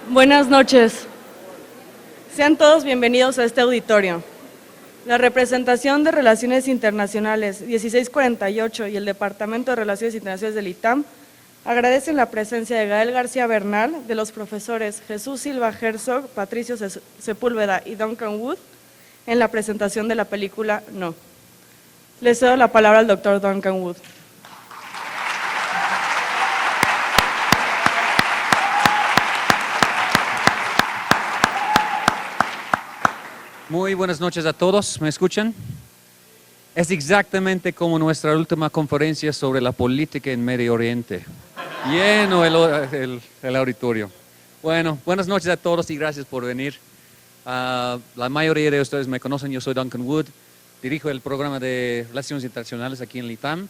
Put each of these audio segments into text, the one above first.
Buenas noches. Sean todos bienvenidos a este auditorio. La representación de Relaciones Internacionales 1648 y el Departamento de Relaciones Internacionales del ITAM agradecen la presencia de Gael García Bernal, de los profesores Jesús Silva Herzog, Patricio Sepúlveda y Duncan Wood en la presentación de la película No. Le cedo la palabra al doctor Duncan Wood. Muy buenas noches a todos, ¿me escuchan? Es exactamente como nuestra última conferencia sobre la política en Medio Oriente. Lleno el auditorio. Bueno, buenas noches a todos y gracias por venir. La mayoría de ustedes me conocen, yo soy Duncan Wood, dirijo el programa de Relaciones Internacionales aquí en el ITAM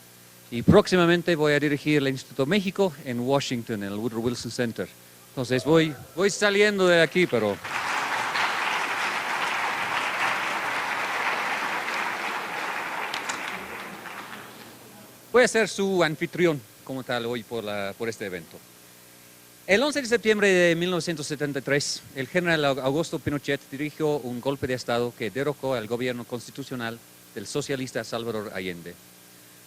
y próximamente voy a dirigir el Instituto México en Washington, en el Woodrow Wilson Center. Entonces voy saliendo de aquí, pero... Voy a ser su anfitrión como tal hoy por este evento. El 11 de septiembre de 1973, el general Augusto Pinochet dirigió un golpe de Estado que derrocó al gobierno constitucional del socialista Salvador Allende.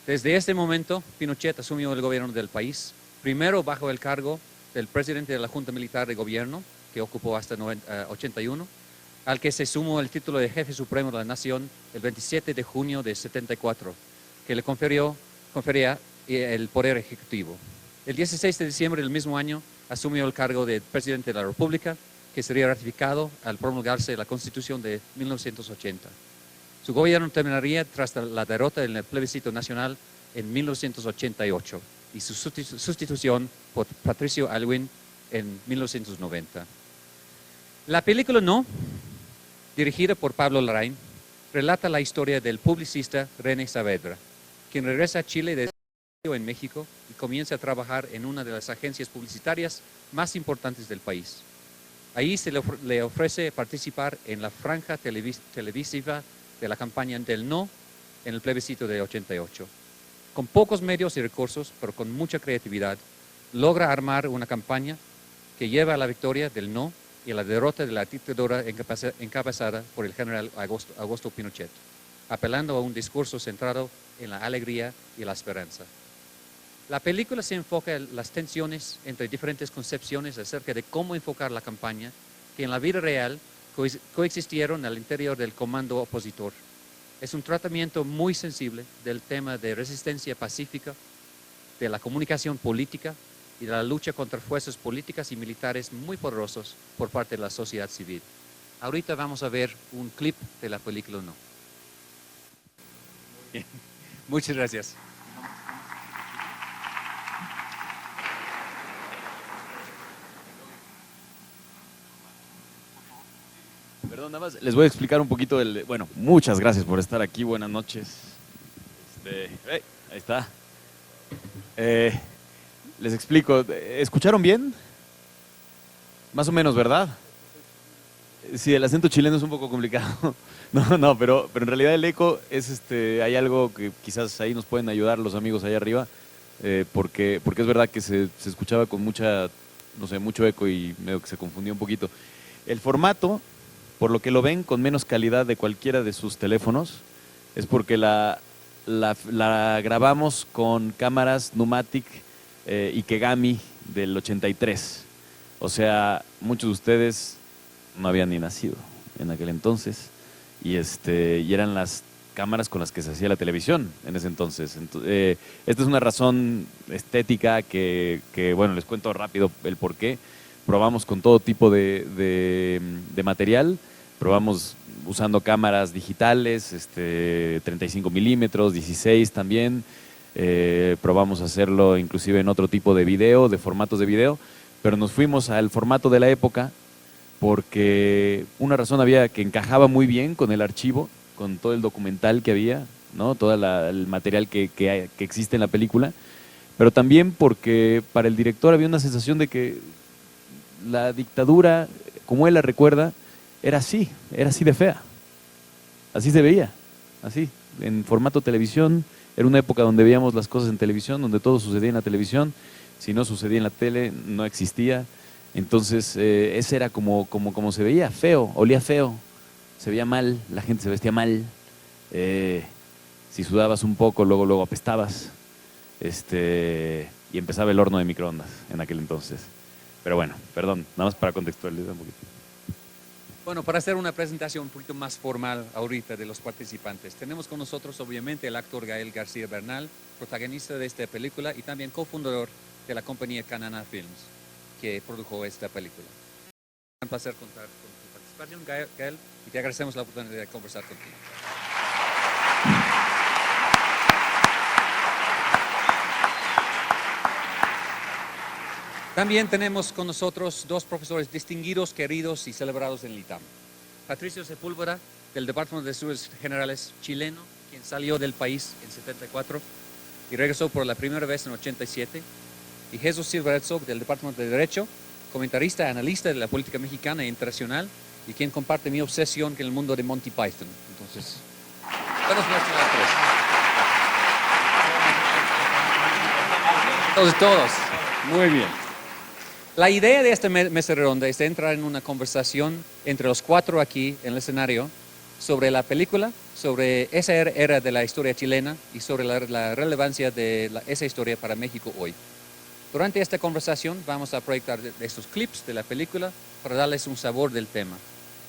Desde este momento, Pinochet asumió el gobierno del país, primero bajo el cargo del presidente de la Junta Militar de Gobierno, que ocupó hasta 81, al que se sumó el título de jefe supremo de la nación el 27 de junio de 74, que le confería el poder ejecutivo. El 16 de diciembre del mismo año asumió el cargo de presidente de la República, que sería ratificado al promulgarse la Constitución de 1980. Su gobierno terminaría tras la derrota en el plebiscito nacional en 1988 y su sustitución por Patricio Aylwin en 1990. La película No, dirigida por Pablo Larraín, relata la historia del publicista René Saavedra, quien regresa a Chile de en México y comienza a trabajar en una de las agencias publicitarias más importantes del país. Ahí se le ofrece participar en la franja televisiva de la campaña del No en el plebiscito de 88. Con pocos medios y recursos, pero con mucha creatividad, logra armar una campaña que lleva a la victoria del No y a la derrota de la dictadura encabezada por el general Augusto Pinochet, apelando a un discurso centrado en la alegría y la esperanza. La película se enfoca en las tensiones entre diferentes concepciones acerca de cómo enfocar la campaña que en la vida real coexistieron al interior del comando opositor. Es un tratamiento muy sensible del tema de resistencia pacífica, de la comunicación política y de la lucha contra fuerzas políticas y militares muy poderosos por parte de la sociedad civil. Ahorita vamos a ver un clip de la película No. Bien. Muchas gracias. Perdón, nada más les voy a explicar un poquito bueno, muchas gracias por estar aquí, buenas noches. Ahí está. Les explico, ¿escucharon bien? Más o menos, ¿verdad? Sí, el acento chileno es un poco complicado. No, pero en realidad el eco es hay algo que quizás ahí nos pueden ayudar los amigos allá arriba, porque es verdad que se escuchaba con mucho eco y medio que se confundió un poquito. El formato, por lo que lo ven con menos calidad de cualquiera de sus teléfonos, es porque la grabamos con cámaras Numatic Ikegami del 83. O sea, muchos de ustedes no habían ni nacido en aquel entonces y eran las cámaras con las que se hacía la televisión en ese entonces. Esta es una razón estética que, bueno, les cuento rápido el por qué. Probamos con todo tipo de material, probamos usando cámaras digitales, 35 milímetros, 16 también, probamos hacerlo inclusive en otro tipo de video, de formatos de video, pero nos fuimos al formato de la época porque una razón había que encajaba muy bien con el archivo, con todo el documental que había, ¿no? Todo el material que existe en la película, pero también porque para el director había una sensación de que la dictadura, como él la recuerda, era así de fea. Así se veía, así, en formato televisión. Era una época donde veíamos las cosas en televisión, donde todo sucedía en la televisión. Si no sucedía en la tele, no existía. Entonces, ese era como se veía, feo, olía feo, se veía mal, la gente se vestía mal. Si sudabas un poco, luego apestabas. Y empezaba el horno de microondas en aquel entonces. Pero bueno, perdón, nada más para contextualizar un poquito. Bueno, para hacer una presentación un poquito más formal ahorita de los participantes, tenemos con nosotros obviamente el actor Gael García Bernal, protagonista de esta película y también cofundador de la compañía Canana Films, que produjo esta película. Es un placer contar con tu participación, Gael, y te agradecemos la oportunidad de conversar contigo. También tenemos con nosotros dos profesores distinguidos, queridos y celebrados en el ITAM. Patricio Sepúlveda, del Departamento de Estudios Generales chileno, quien salió del país en 74 y regresó por la primera vez en 87. Y Jesús Silva Herzog, del Departamento de Derecho, comentarista, analista de la política mexicana e internacional, y quien comparte mi obsesión con el mundo de Monty Python. Entonces, buenas noches a los tres. Entonces, todos. Muy bien. La idea de esta mesa redonda es entrar en una conversación entre los cuatro aquí en el escenario sobre la película, sobre esa era de la historia chilena y sobre la relevancia de esa historia para México hoy. Durante esta conversación vamos a proyectar estos clips de la película para darles un sabor del tema.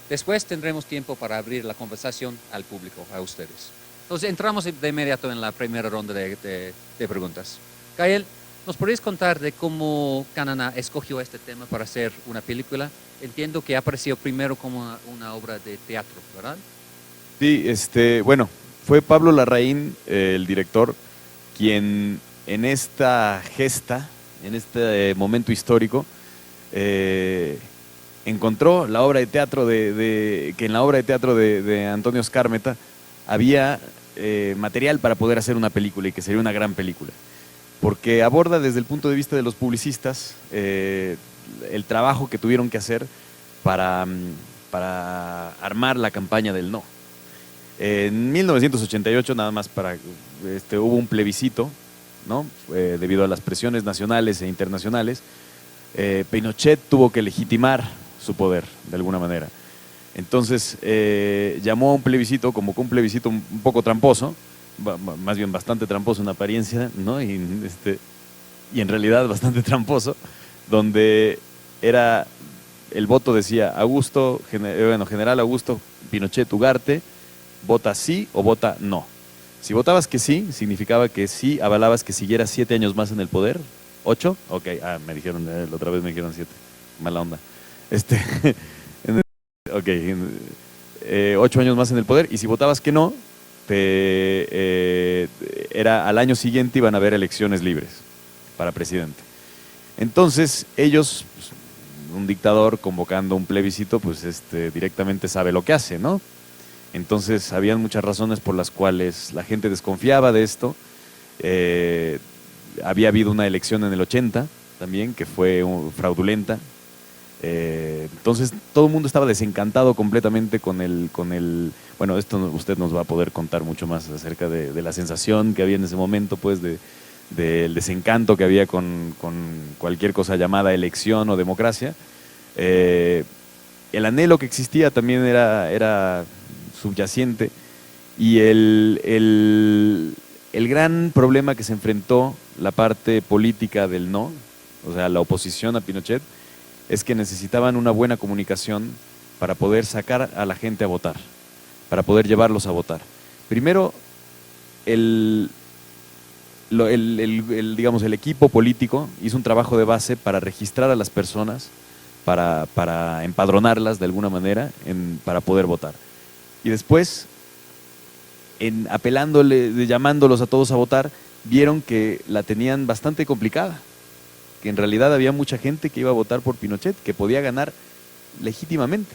Después tendremos tiempo para abrir la conversación al público, a ustedes. Entonces entramos de inmediato en la primera ronda de preguntas. Gael, ¿nos podrías contar de cómo Canana escogió este tema para hacer una película? Entiendo que apareció primero como una obra de teatro, ¿verdad? Sí, bueno, fue Pablo Larraín, el director, quien en esta gesta, en este momento histórico, encontró la obra de teatro que en la obra de teatro de Antonio Skármeta había material para poder hacer una película y que sería una gran película. Porque aborda desde el punto de vista de los publicistas el trabajo que tuvieron que hacer para armar la campaña del no. En 1988, nada más hubo un plebiscito, ¿no? Debido a las presiones nacionales e internacionales, Pinochet tuvo que legitimar su poder, de alguna manera. Entonces, llamó a un plebiscito, como que un plebiscito un poco tramposo, más bien bastante tramposo en apariencia, ¿no? Y en realidad bastante tramposo, donde el voto decía General Augusto Pinochet Ugarte, vota sí o vota no. Si votabas que sí, significaba que sí avalabas que siguiera 7 años más en el poder. ¿8? Ok, me dijeron, la otra vez me dijeron 7, mala onda. Ok, 8 años más en el poder, y si votabas que no, al año siguiente iban a haber elecciones libres para presidente. Entonces ellos, pues, un dictador convocando un plebiscito, pues directamente sabe lo que hace, ¿no? Entonces habían muchas razones por las cuales la gente desconfiaba de esto. Había habido una elección en el 80 también que fue fraudulenta. Entonces todo el mundo estaba desencantado completamente con el bueno, esto usted nos va a poder contar mucho más acerca de la sensación que había en ese momento, pues del desencanto que había con cualquier cosa llamada elección o democracia. El anhelo que existía también era subyacente, y el gran problema que se enfrentó la parte política del no, o sea, la oposición a Pinochet, es que necesitaban una buena comunicación para poder sacar a la gente a votar, para poder llevarlos a votar. Primero, digamos, el equipo político hizo un trabajo de base para registrar a las personas, para empadronarlas de alguna manera, para poder votar. Y después, llamándolos a todos a votar, vieron que la tenían bastante complicada, que en realidad había mucha gente que iba a votar por Pinochet, que podía ganar legítimamente,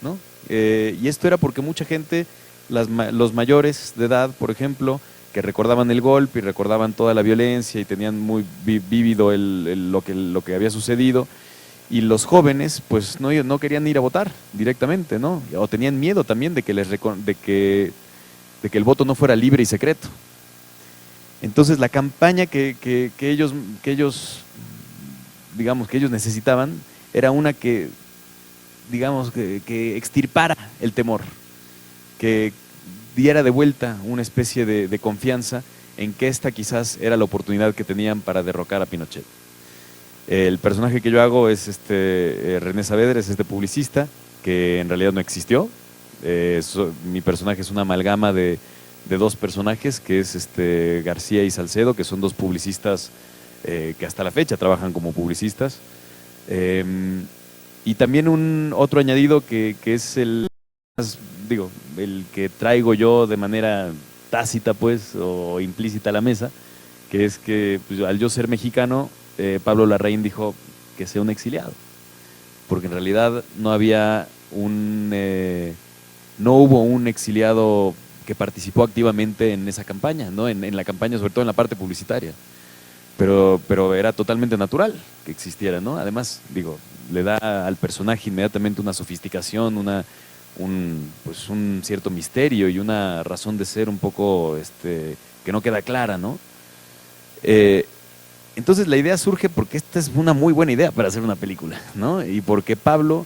¿no? Y esto era porque mucha gente, los mayores de edad, por ejemplo, que recordaban el golpe y recordaban toda la violencia y tenían muy vívido lo que había sucedido, y los jóvenes pues no querían ir a votar directamente, ¿no? O tenían miedo también de que el voto no fuera libre y secreto. Entonces la campaña que ellos necesitaban era una que, digamos, que extirpara el temor, que diera de vuelta una especie de confianza en que esta quizás era la oportunidad que tenían para derrocar a Pinochet. El personaje que yo hago es René Saavedra, es este publicista que en realidad no existió. Mi personaje es una amalgama de dos personajes, que es García y Salcedo, que son dos publicistas que hasta la fecha trabajan como publicistas. Y también otro añadido que es el que traigo yo de manera tácita, pues, o implícita a la mesa, que es que pues, al yo ser mexicano, Pablo Larraín dijo que sea un exiliado, porque en realidad no había no hubo un exiliado que participó activamente en esa campaña, ¿no? En la campaña, sobre todo en la parte publicitaria. Pero era totalmente natural que existiera, ¿no? Además, le da al personaje inmediatamente una sofisticación, pues un cierto misterio y una razón de ser un poco que no queda clara, ¿no? Entonces la idea surge porque esta es una muy buena idea para hacer una película, ¿no? Y porque Pablo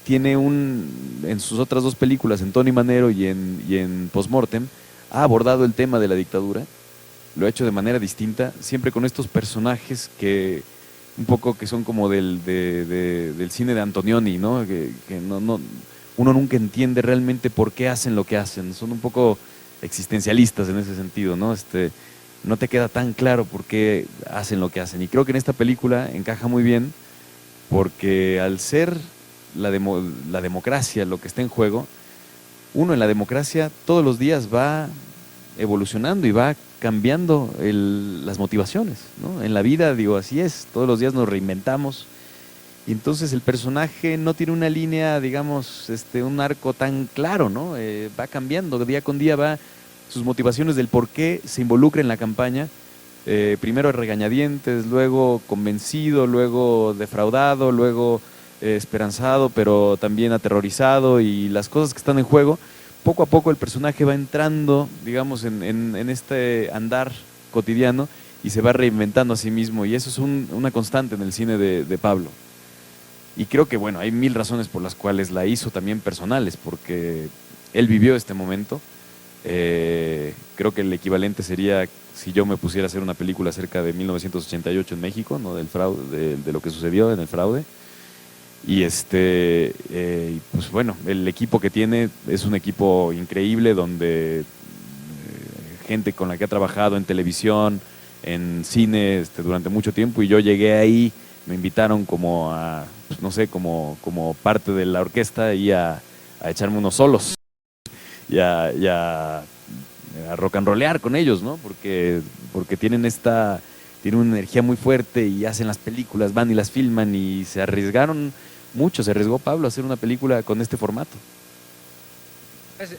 tiene en sus otras dos películas, en Tony Manero y en Postmortem, ha abordado el tema de la dictadura, lo ha hecho de manera distinta, siempre con estos personajes que un poco que son como del cine de Antonioni, ¿no? Que uno nunca entiende realmente por qué hacen lo que hacen, son un poco existencialistas en ese sentido, ¿no? No te queda tan claro por qué hacen lo que hacen. Y creo que en esta película encaja muy bien, porque al ser la democracia lo que está en juego, uno en la democracia todos los días va evolucionando y va cambiando las motivaciones, ¿no? En la vida, así es, todos los días nos reinventamos. Y entonces el personaje no tiene una línea, digamos, un arco tan claro, ¿no? Va cambiando, día con día sus motivaciones del por qué se involucra en la campaña, primero a regañadientes, luego convencido, luego defraudado, luego esperanzado, pero también aterrorizado, y las cosas que están en juego, poco a poco el personaje va entrando, digamos, en este andar cotidiano y se va reinventando a sí mismo, y eso es una constante en el cine de Pablo. Y creo que, bueno, hay mil razones por las cuales la hizo también personales, porque él vivió este momento. Creo que el equivalente sería si yo me pusiera a hacer una película acerca de 1988 en México, ¿no? Del fraude, de lo que sucedió en el fraude. Y pues bueno, el equipo que tiene es un equipo increíble, donde gente con la que ha trabajado en televisión, en cine durante mucho tiempo, y yo llegué ahí, me invitaron como pues no sé, como parte de la orquesta y a echarme unos solos y a rock and rollear con ellos, ¿no? Porque tienen una energía muy fuerte y hacen las películas, van y las filman, y se arriesgaron mucho, se arriesgó Pablo a hacer una película con este formato.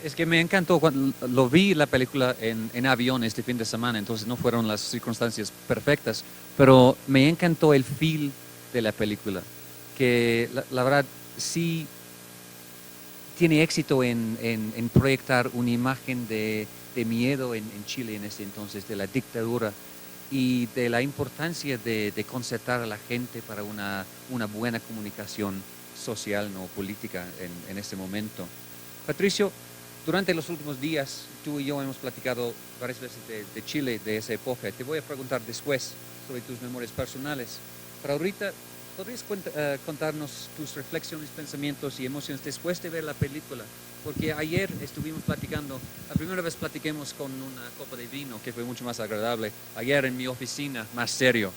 Es que me encantó cuando lo vi la película en avión este fin de semana, entonces no fueron las circunstancias perfectas, pero me encantó el feel de la película, que la verdad sí tiene éxito en proyectar una imagen de miedo en Chile en ese entonces, de la dictadura y de la importancia de concertar a la gente para una buena comunicación social, no política en este momento. Patricio, durante los últimos días, tú y yo hemos platicado varias veces de Chile, de esa época. Te voy a preguntar después sobre tus memorias personales. Pero ahorita, ¿podrías contarnos tus reflexiones, pensamientos y emociones después de ver la película? Porque ayer estuvimos platicando, la primera vez platiquemos con una copa de vino, que fue mucho más agradable. Ayer en mi oficina, más serio.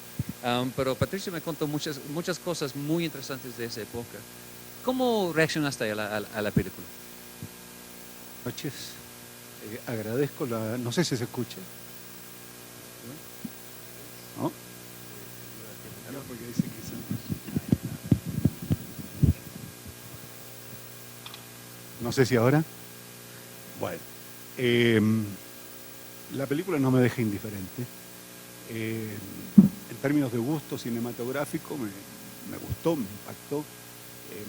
Pero Patricio me contó muchas cosas muy interesantes de esa época. ¿Cómo reaccionaste a la película? Noches. Agradezco no sé si se escucha. ¿No? No, porque dice que no sé si ahora. Bueno, la película no me deja indiferente. En términos de gusto cinematográfico me gustó, me impactó,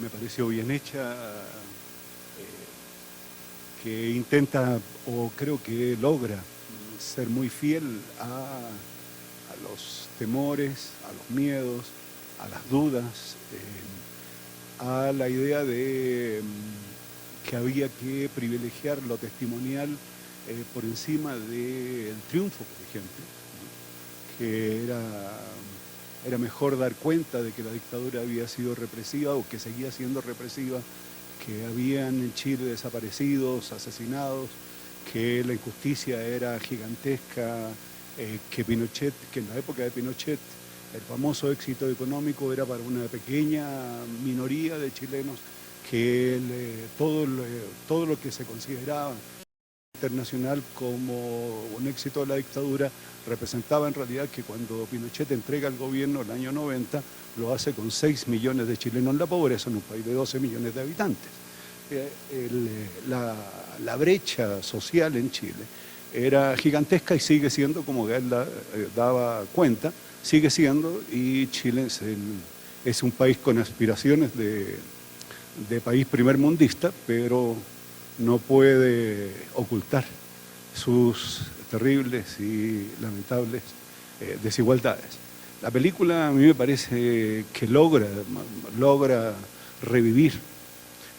me pareció bien hecha, que intenta, o creo que logra, ser muy fiel a los temores, a los miedos, a las dudas, a la idea de que había que privilegiar lo testimonial por encima del triunfo, por ejemplo, ¿no? Que era mejor dar cuenta de que la dictadura había sido represiva o que seguía siendo represiva, que habían en Chile desaparecidos, asesinados, que la injusticia era gigantesca, que Pinochet, que en la época de Pinochet el famoso éxito económico era para una pequeña minoría de chilenos, que todo lo que se consideraba internacional como un éxito de la dictadura representaba en realidad que cuando Pinochet entrega el gobierno en el año 90 lo hace con 6 millones de chilenos en la pobreza en un país de 12 millones de habitantes. La brecha social en Chile era gigantesca y sigue siendo, como él daba cuenta, sigue siendo, y Chile es un país con aspiraciones de país primermundista, pero no puede ocultar sus terribles y lamentables desigualdades. La película a mí me parece que logra revivir.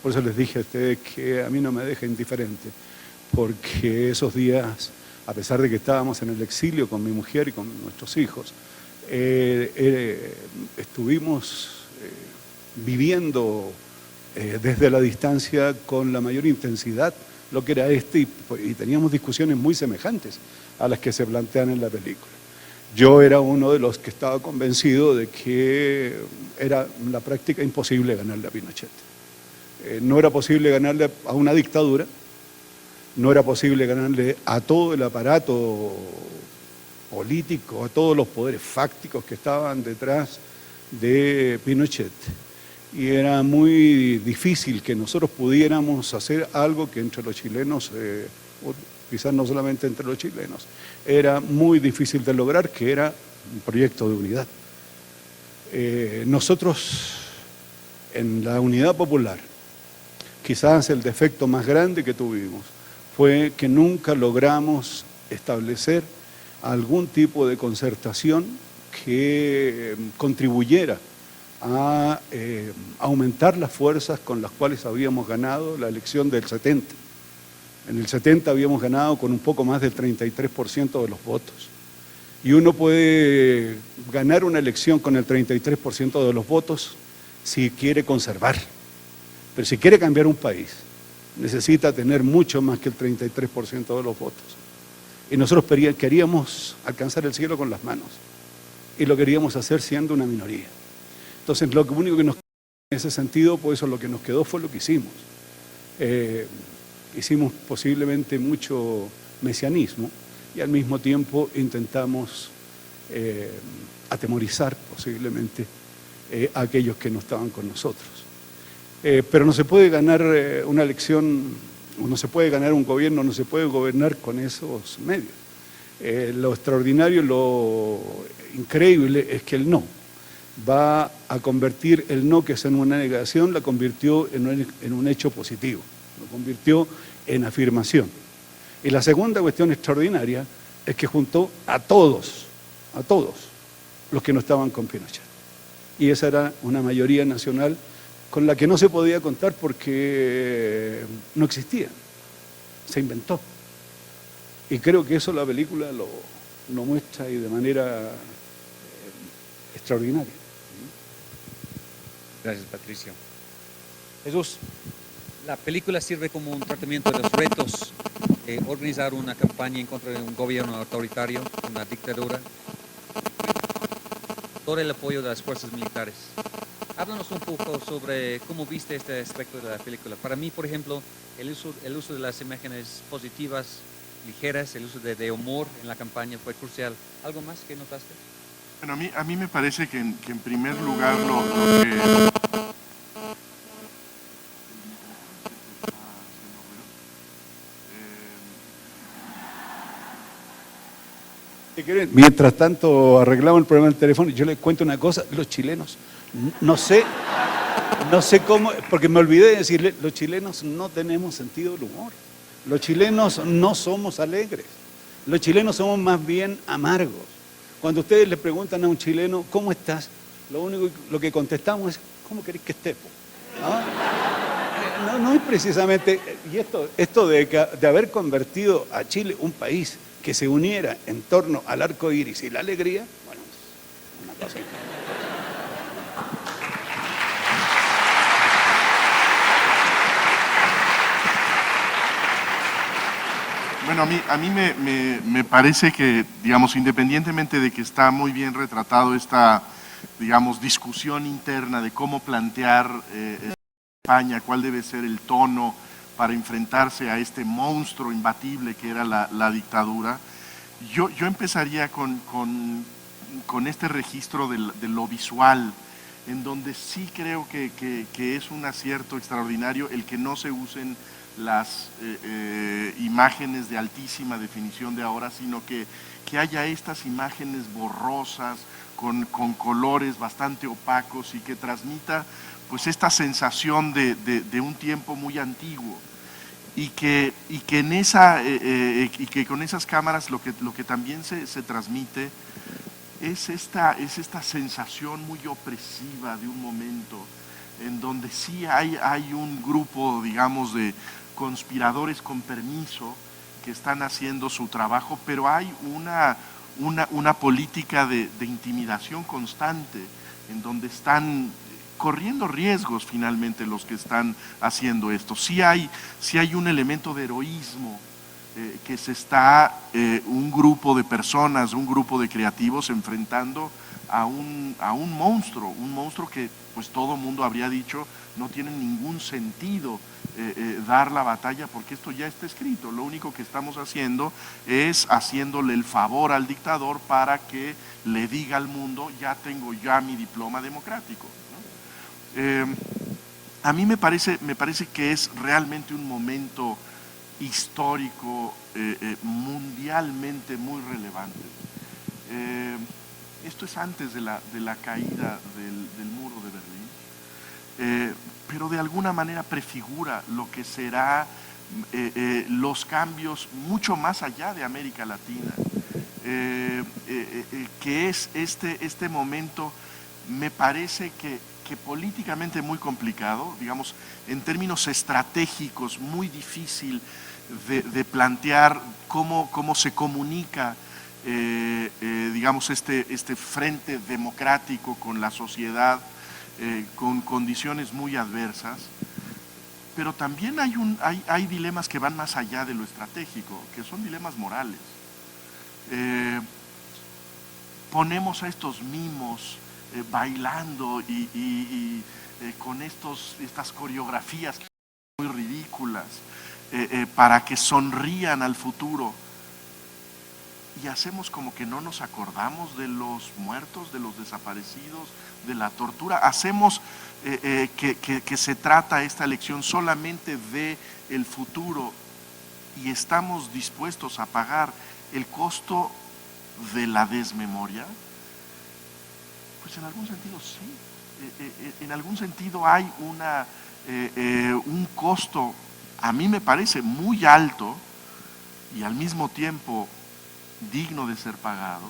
Por eso les dije a ustedes que a mí no me deja indiferente, porque esos días, a pesar de que estábamos en el exilio con mi mujer y con nuestros hijos, estuvimos viviendo desde la distancia con la mayor intensidad lo que era y teníamos discusiones muy semejantes a las que se plantean en la película. Yo era uno de los que estaba convencido de que era en la práctica imposible ganarle a Pinochet. No era posible ganarle a una dictadura, no era posible ganarle a todo el aparato político, a todos los poderes fácticos que estaban detrás de Pinochet. Y era muy difícil que nosotros pudiéramos hacer algo que entre los chilenos, quizás no solamente entre los chilenos, era muy difícil de lograr, que era un proyecto de unidad. Nosotros, en la Unidad Popular, quizás el defecto más grande que tuvimos fue que nunca logramos establecer algún tipo de concertación que contribuyera a aumentar las fuerzas con las cuales habíamos ganado la elección del 70. En el 70 habíamos ganado con un poco más del 33% de los votos. Y uno puede ganar una elección con el 33% de los votos si quiere conservar. Pero si quiere cambiar un país, necesita tener mucho más que el 33% de los votos. Y nosotros queríamos alcanzar el cielo con las manos. Y lo queríamos hacer siendo una minoría. Entonces, lo único que nos quedó en ese sentido, pues eso lo que nos quedó fue lo que hicimos. Hicimos posiblemente mucho mesianismo y al mismo tiempo intentamos atemorizar posiblemente a aquellos que no estaban con nosotros. Pero no se puede ganar una elección, no se puede ganar un gobierno, no se puede gobernar con esos medios. Lo extraordinario, lo increíble es que el no va a convertir el no, que es en una negación, la convirtió en un hecho positivo, lo convirtió en afirmación. Y la segunda cuestión extraordinaria es que juntó a todos los que no estaban con Pinochet. Y esa era una mayoría nacional con la que no se podía contar porque no existía, se inventó. Y creo que eso la película lo muestra y de manera extraordinaria. Gracias, Patricio. Jesús, la película sirve como un tratamiento de los retos de organizar una campaña en contra de un gobierno autoritario, una dictadura, todo el apoyo de las fuerzas militares. Háblanos un poco sobre cómo viste este aspecto de la película. Para mí, por ejemplo, el uso de las imágenes positivas, ligeras, el uso de humor en la campaña fue crucial. ¿Algo más que notaste? Bueno, a mí me parece que en primer lugar lo que... Mientras tanto arreglamos el problema del teléfono, yo les cuento una cosa, los chilenos, no sé cómo, porque me olvidé de decirle, los chilenos no tenemos sentido del humor, los chilenos no somos alegres, los chilenos somos más bien amargos. Cuando ustedes le preguntan a un chileno, ¿cómo estás? lo que contestamos es, ¿cómo querés que esté? ¿No? No es precisamente, y esto de haber convertido a Chile un país que se uniera en torno al arco iris y la alegría, bueno, es una cosa increíble. Bueno, a mí me parece que, digamos, independientemente de que está muy bien retratado esta, digamos, discusión interna de cómo plantear España, cuál debe ser el tono para enfrentarse a este monstruo imbatible que era la dictadura, yo empezaría con este registro de lo visual, en donde sí creo que es un acierto extraordinario el que no se usen las imágenes de altísima definición de ahora, sino que haya estas imágenes borrosas, con colores bastante opacos y que transmita pues esta sensación de un tiempo muy antiguo. Y que con esas cámaras lo que también se transmite es esta sensación muy opresiva de un momento en donde sí hay un grupo, digamos, de conspiradores con permiso que están haciendo su trabajo, pero hay una política de intimidación constante en donde están corriendo riesgos finalmente los que están haciendo esto. Sí hay un elemento de heroísmo que se está un grupo de personas, un grupo de creativos enfrentando a un monstruo que pues todo mundo habría dicho no tiene ningún sentido dar la batalla porque esto ya está escrito. Lo único que estamos haciendo es haciéndole el favor al dictador para que le diga al mundo ya tengo mi diploma democrático, ¿no? A mí me parece que es realmente un momento histórico mundialmente muy relevante. Esto es antes de la caída del muro de Berlín, pero de alguna manera prefigura lo que será los cambios mucho más allá de América Latina, que es este momento, me parece que políticamente muy complicado, digamos, en términos estratégicos muy difícil de plantear cómo se comunica digamos este frente democrático con la sociedad, con condiciones muy adversas, pero también hay dilemas que van más allá de lo estratégico, que son dilemas morales. Ponemos a estos mimos bailando y con estas coreografías muy ridículas para que sonrían al futuro. Y hacemos como que no nos acordamos de los muertos, de los desaparecidos, de la tortura. Hacemos que se trata esta elección solamente del futuro y estamos dispuestos a pagar el costo de la desmemoria. Pues en algún sentido sí. En algún sentido hay un costo, a mí me parece muy alto y al mismo tiempo digno de ser pagado,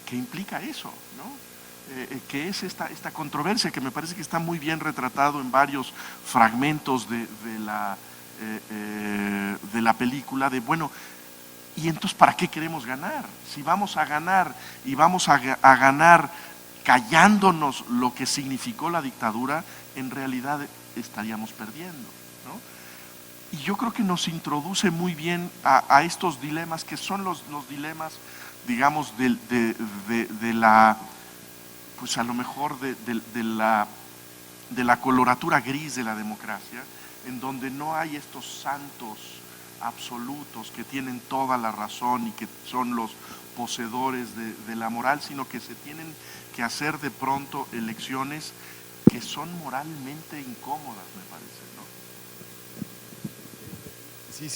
que implica eso, ¿no? Que es esta controversia que me parece que está muy bien retratado en varios fragmentos de la película, de bueno, ¿y entonces para qué queremos ganar? Si vamos a ganar y vamos a ganar callándonos lo que significó la dictadura, en realidad estaríamos perdiendo, ¿no? Y yo creo que nos introduce muy bien a estos dilemas, que son los dilemas, digamos, de la, pues a lo mejor de la coloratura gris de la democracia, en donde no hay estos santos absolutos que tienen toda la razón y que son los poseedores de la moral, sino que se tienen que hacer de pronto elecciones que son moralmente incómodas, me parece, ¿no? Sí,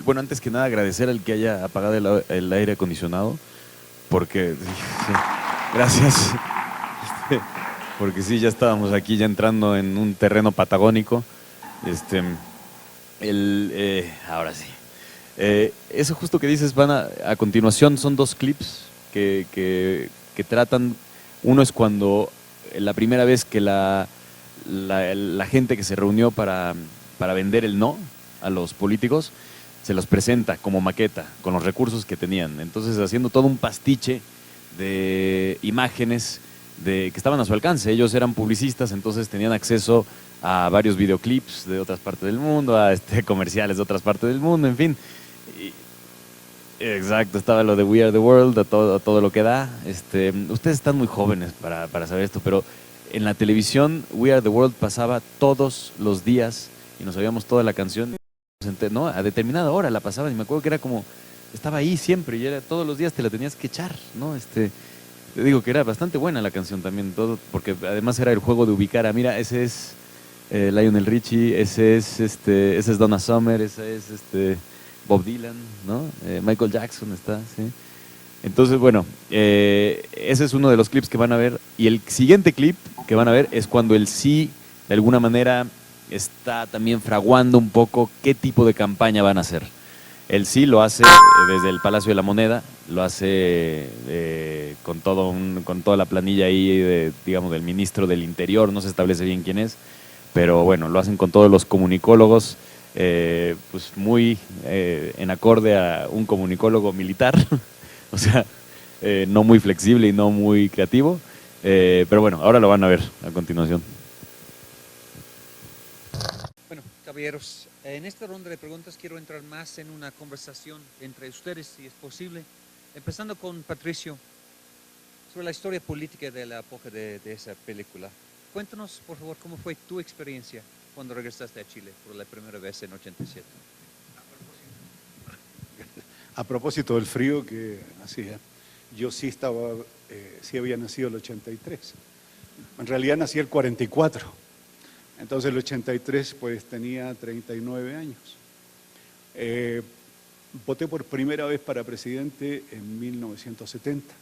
bueno, antes que nada agradecer al que haya apagado el aire acondicionado, porque, sí, gracias, porque sí, ya estábamos aquí ya entrando en un terreno patagónico, ahora sí. Eso justo que dices, van a continuación, son dos clips que tratan, uno es cuando la primera vez que la gente que se reunió para vender el no a los políticos, se los presenta como maqueta, con los recursos que tenían. Entonces, haciendo todo un pastiche de imágenes que estaban a su alcance. Ellos eran publicistas, entonces tenían acceso a varios videoclips de otras partes del mundo, a comerciales de otras partes del mundo, en fin. Exacto, estaba lo de We Are the World, a todo lo que da. Ustedes están muy jóvenes para saber esto, pero en la televisión We Are the World pasaba todos los días y nos sabíamos toda la canción, ¿no? A determinada hora la pasaban y me acuerdo que era como, estaba ahí siempre y era todos los días te la tenías que echar, ¿no? Te digo que era bastante buena la canción también, todo, porque además era el juego de ubicar mira, ese es Lionel Richie, ese es Donna Summer, ese es Bob Dylan, ¿no? Michael Jackson está, sí. Entonces, bueno, ese es uno de los clips que van a ver. Y el siguiente clip que van a ver es cuando el sí, de alguna manera, está también fraguando un poco qué tipo de campaña van a hacer. El sí lo hace desde el Palacio de la Moneda, lo hace con toda la planilla ahí, digamos, del ministro del Interior, no se establece bien quién es, pero bueno, lo hacen con todos los comunicólogos, pues muy en acorde a un comunicólogo militar, o sea, no muy flexible y no muy creativo, pero bueno, ahora lo van a ver a continuación. Bueno, caballeros, en esta ronda de preguntas quiero entrar más en una conversación entre ustedes, si es posible, empezando con Patricio, sobre la historia política de la época de esa película. Cuéntanos, por favor, cómo fue tu experiencia cuando regresaste a Chile por la primera vez en 87. A propósito del frío que hacía, yo sí sí había nacido el 83. En realidad nací el 44. Entonces el 83 pues tenía 39 años. Voté por primera vez para presidente en 1970.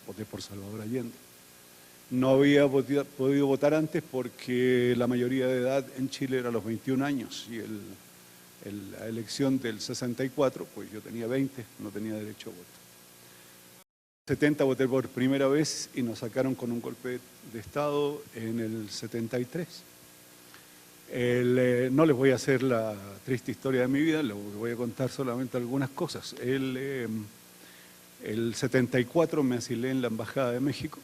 Voté por Salvador Allende. No había podido votar antes porque la mayoría de edad en Chile era los 21 años y la elección del 64, pues yo tenía 20, no tenía derecho a voto. En el 70 voté por primera vez y nos sacaron con un golpe de Estado en el 73. No les voy a hacer la triste historia de mi vida, les voy a contar solamente algunas cosas. El 74 me asilé en la Embajada de México,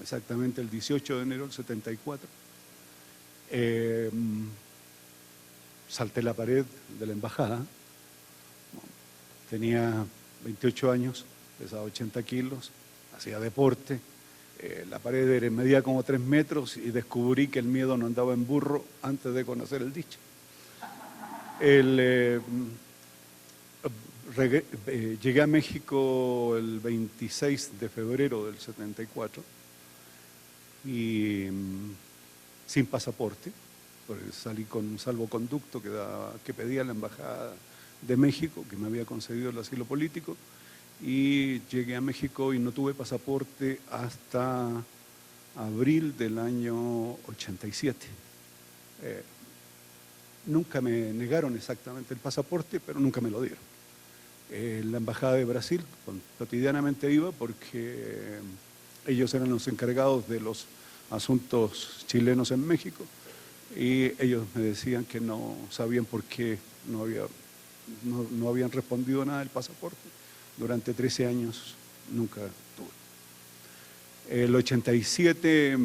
exactamente el 18 de enero del 74. Salté la pared de la embajada, tenía 28 años, pesaba 80 kilos, hacía deporte, la pared medía como 3 metros y descubrí que el miedo no andaba en burro antes de conocer el dicho. Llegué a México el 26 de febrero del 74 y sin pasaporte, porque salí con un salvoconducto que pedía la Embajada de México, que me había concedido el asilo político, y llegué a México y no tuve pasaporte hasta abril del año 87. Nunca me negaron exactamente el pasaporte, pero nunca me lo dieron. La Embajada de Brasil cotidianamente iba porque ellos eran los encargados de los asuntos chilenos en México y ellos me decían que no sabían por qué no habían respondido nada del pasaporte. Durante 13 años nunca tuve. El 87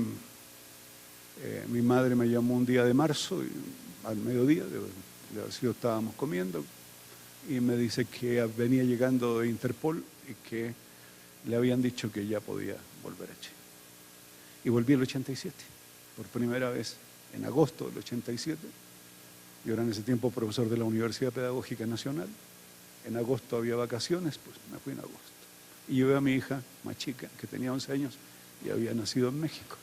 mi madre me llamó un día de marzo, al mediodía, de haber sido estábamos comiendo, y me dice que venía llegando de Interpol y que le habían dicho que ya podía volver a Chile. Y volví el 87, por primera vez en agosto del 87. Yo era en ese tiempo profesor de la Universidad Pedagógica Nacional. En agosto había vacaciones, pues me fui en agosto. Y llevé a mi hija más chica, que tenía 11 años y había nacido en México.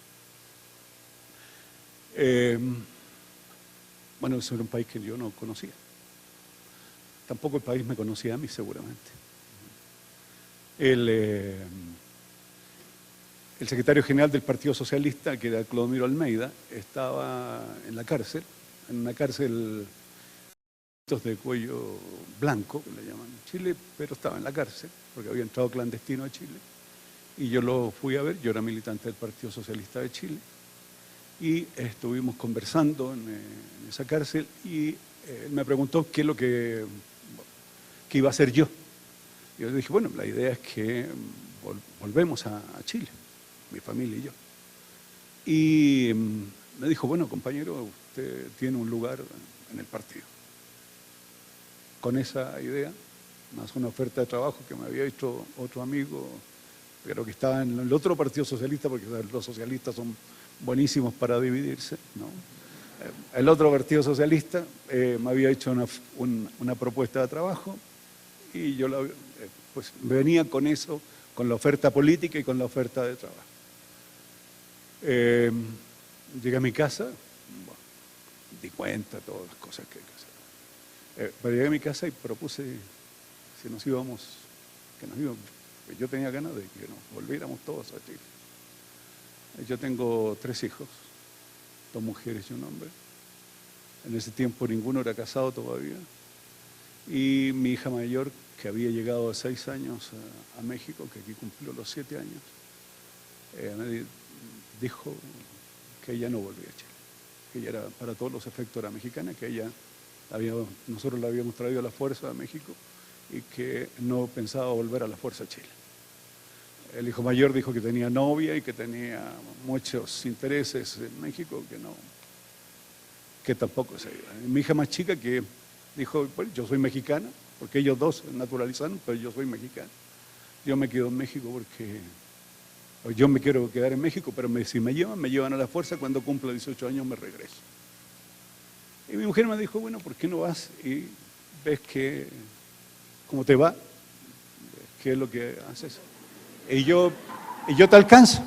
Bueno, eso era un país que yo no conocía. Tampoco el país me conocía a mí, seguramente. El secretario general del Partido Socialista, que era Clodomiro Almeida, estaba en la cárcel, en una cárcel de cuello blanco, que le llaman en Chile, pero estaba en la cárcel, porque había entrado clandestino a Chile. Y yo lo fui a ver, yo era militante del Partido Socialista de Chile. y estuvimos conversando en esa cárcel y él me preguntó qué es lo que iba a hacer yo. Yo le dije, bueno, la idea es que volvemos a Chile, mi familia y yo. Y me dijo, bueno, compañero, usted tiene un lugar en el partido. Con esa idea, más una oferta de trabajo que me había hecho otro amigo, pero que estaba en el otro Partido Socialista, porque los socialistas son buenísimos para dividirse, ¿no? El otro Partido Socialista me había hecho una propuesta de trabajo y yo pues venía con eso, con la oferta política y con la oferta de trabajo. Llegué a mi casa, bueno, di cuenta de todas las cosas que hay que hacer. Pero llegué a mi casa y propuse si nos íbamos, pues yo tenía ganas de que nos volviéramos todos a Chile. Yo tengo 3 hijos, 2 mujeres y un hombre. En ese tiempo ninguno era casado todavía. Y mi hija mayor, que había llegado a 6 años a México, que aquí cumplió los 7 años, me dijo que ella no volvía a Chile, que ella era, para todos los efectos era mexicana, que ella nosotros la habíamos traído a la fuerza a México y que no pensaba volver a la fuerza a Chile. El hijo mayor dijo que tenía novia y que tenía muchos intereses en México, que tampoco se iba. Mi hija más chica que dijo, bueno, yo soy mexicana, porque ellos dos se naturalizaron, pero yo soy mexicana. Yo me quedo en México porque yo me quiero quedar en México, pero si me llevan a la fuerza, cuando cumpla 18 años me regreso. Y mi mujer me dijo, bueno, ¿por qué no vas y ves cómo te va? ¿Qué es lo que haces? Y yo te alcanzo.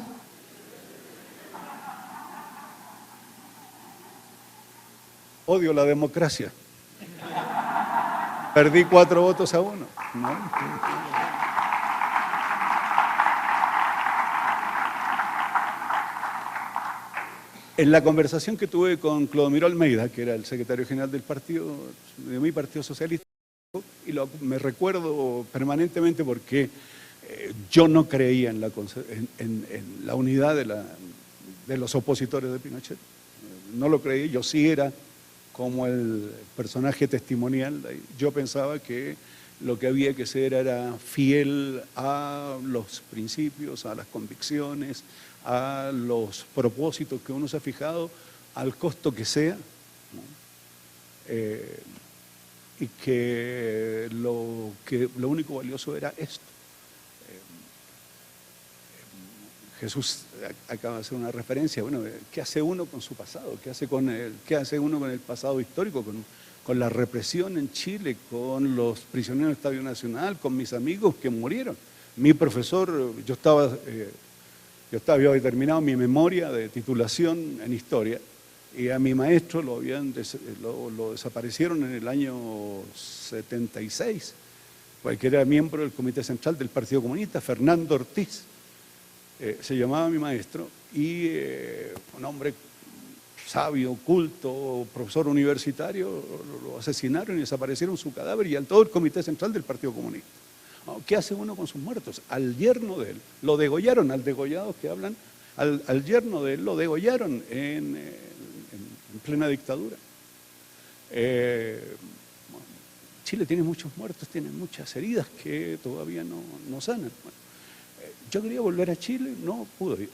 Odio la democracia. Perdí 4 votos a 1. ¿No? En la conversación que tuve con Clodomiro Almeida, que era el secretario general del partido, de mi Partido Socialista, y me recuerdo permanentemente porque yo no creía en la unidad de los opositores de Pinochet. No lo creí, yo sí era como el personaje testimonial. Yo pensaba que lo que había que hacer era fiel a los principios, a las convicciones, a los propósitos que uno se ha fijado, al costo que sea, ¿no? Y que lo único valioso era esto. Jesús acaba de hacer una referencia, bueno, ¿qué hace uno con su pasado? ¿Qué hace uno con el pasado histórico, con la represión en Chile, con los prisioneros del Estadio Nacional, con mis amigos que murieron? Mi profesor, yo había terminado mi memoria de titulación en historia y a mi maestro lo desaparecieron en el año 76, porque era miembro del Comité Central del Partido Comunista, Fernando Ortiz. Se llamaba mi maestro y un hombre sabio, culto, profesor universitario, lo asesinaron y desaparecieron su cadáver y todo el Comité Central del Partido Comunista. ¿Qué hace uno con sus muertos? Al yerno de él, lo degollaron, al degollado que hablan, al yerno de él lo degollaron en plena dictadura. Chile tiene muchos muertos, tiene muchas heridas que todavía no sanan. Bueno, yo quería volver a Chile, no pude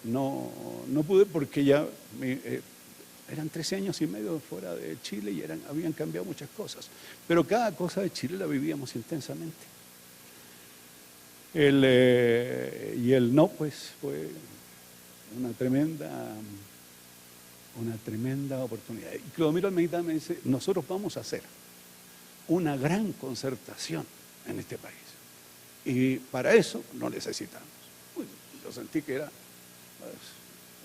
porque ya eran 13 años y medio fuera de Chile y habían cambiado muchas cosas. Pero cada cosa de Chile la vivíamos intensamente. Y el no, pues, fue una tremenda oportunidad. Y Clodomiro Almeida me dice, nosotros vamos a hacer una gran concertación en este país. Y para eso no necesitamos. Yo sentí que era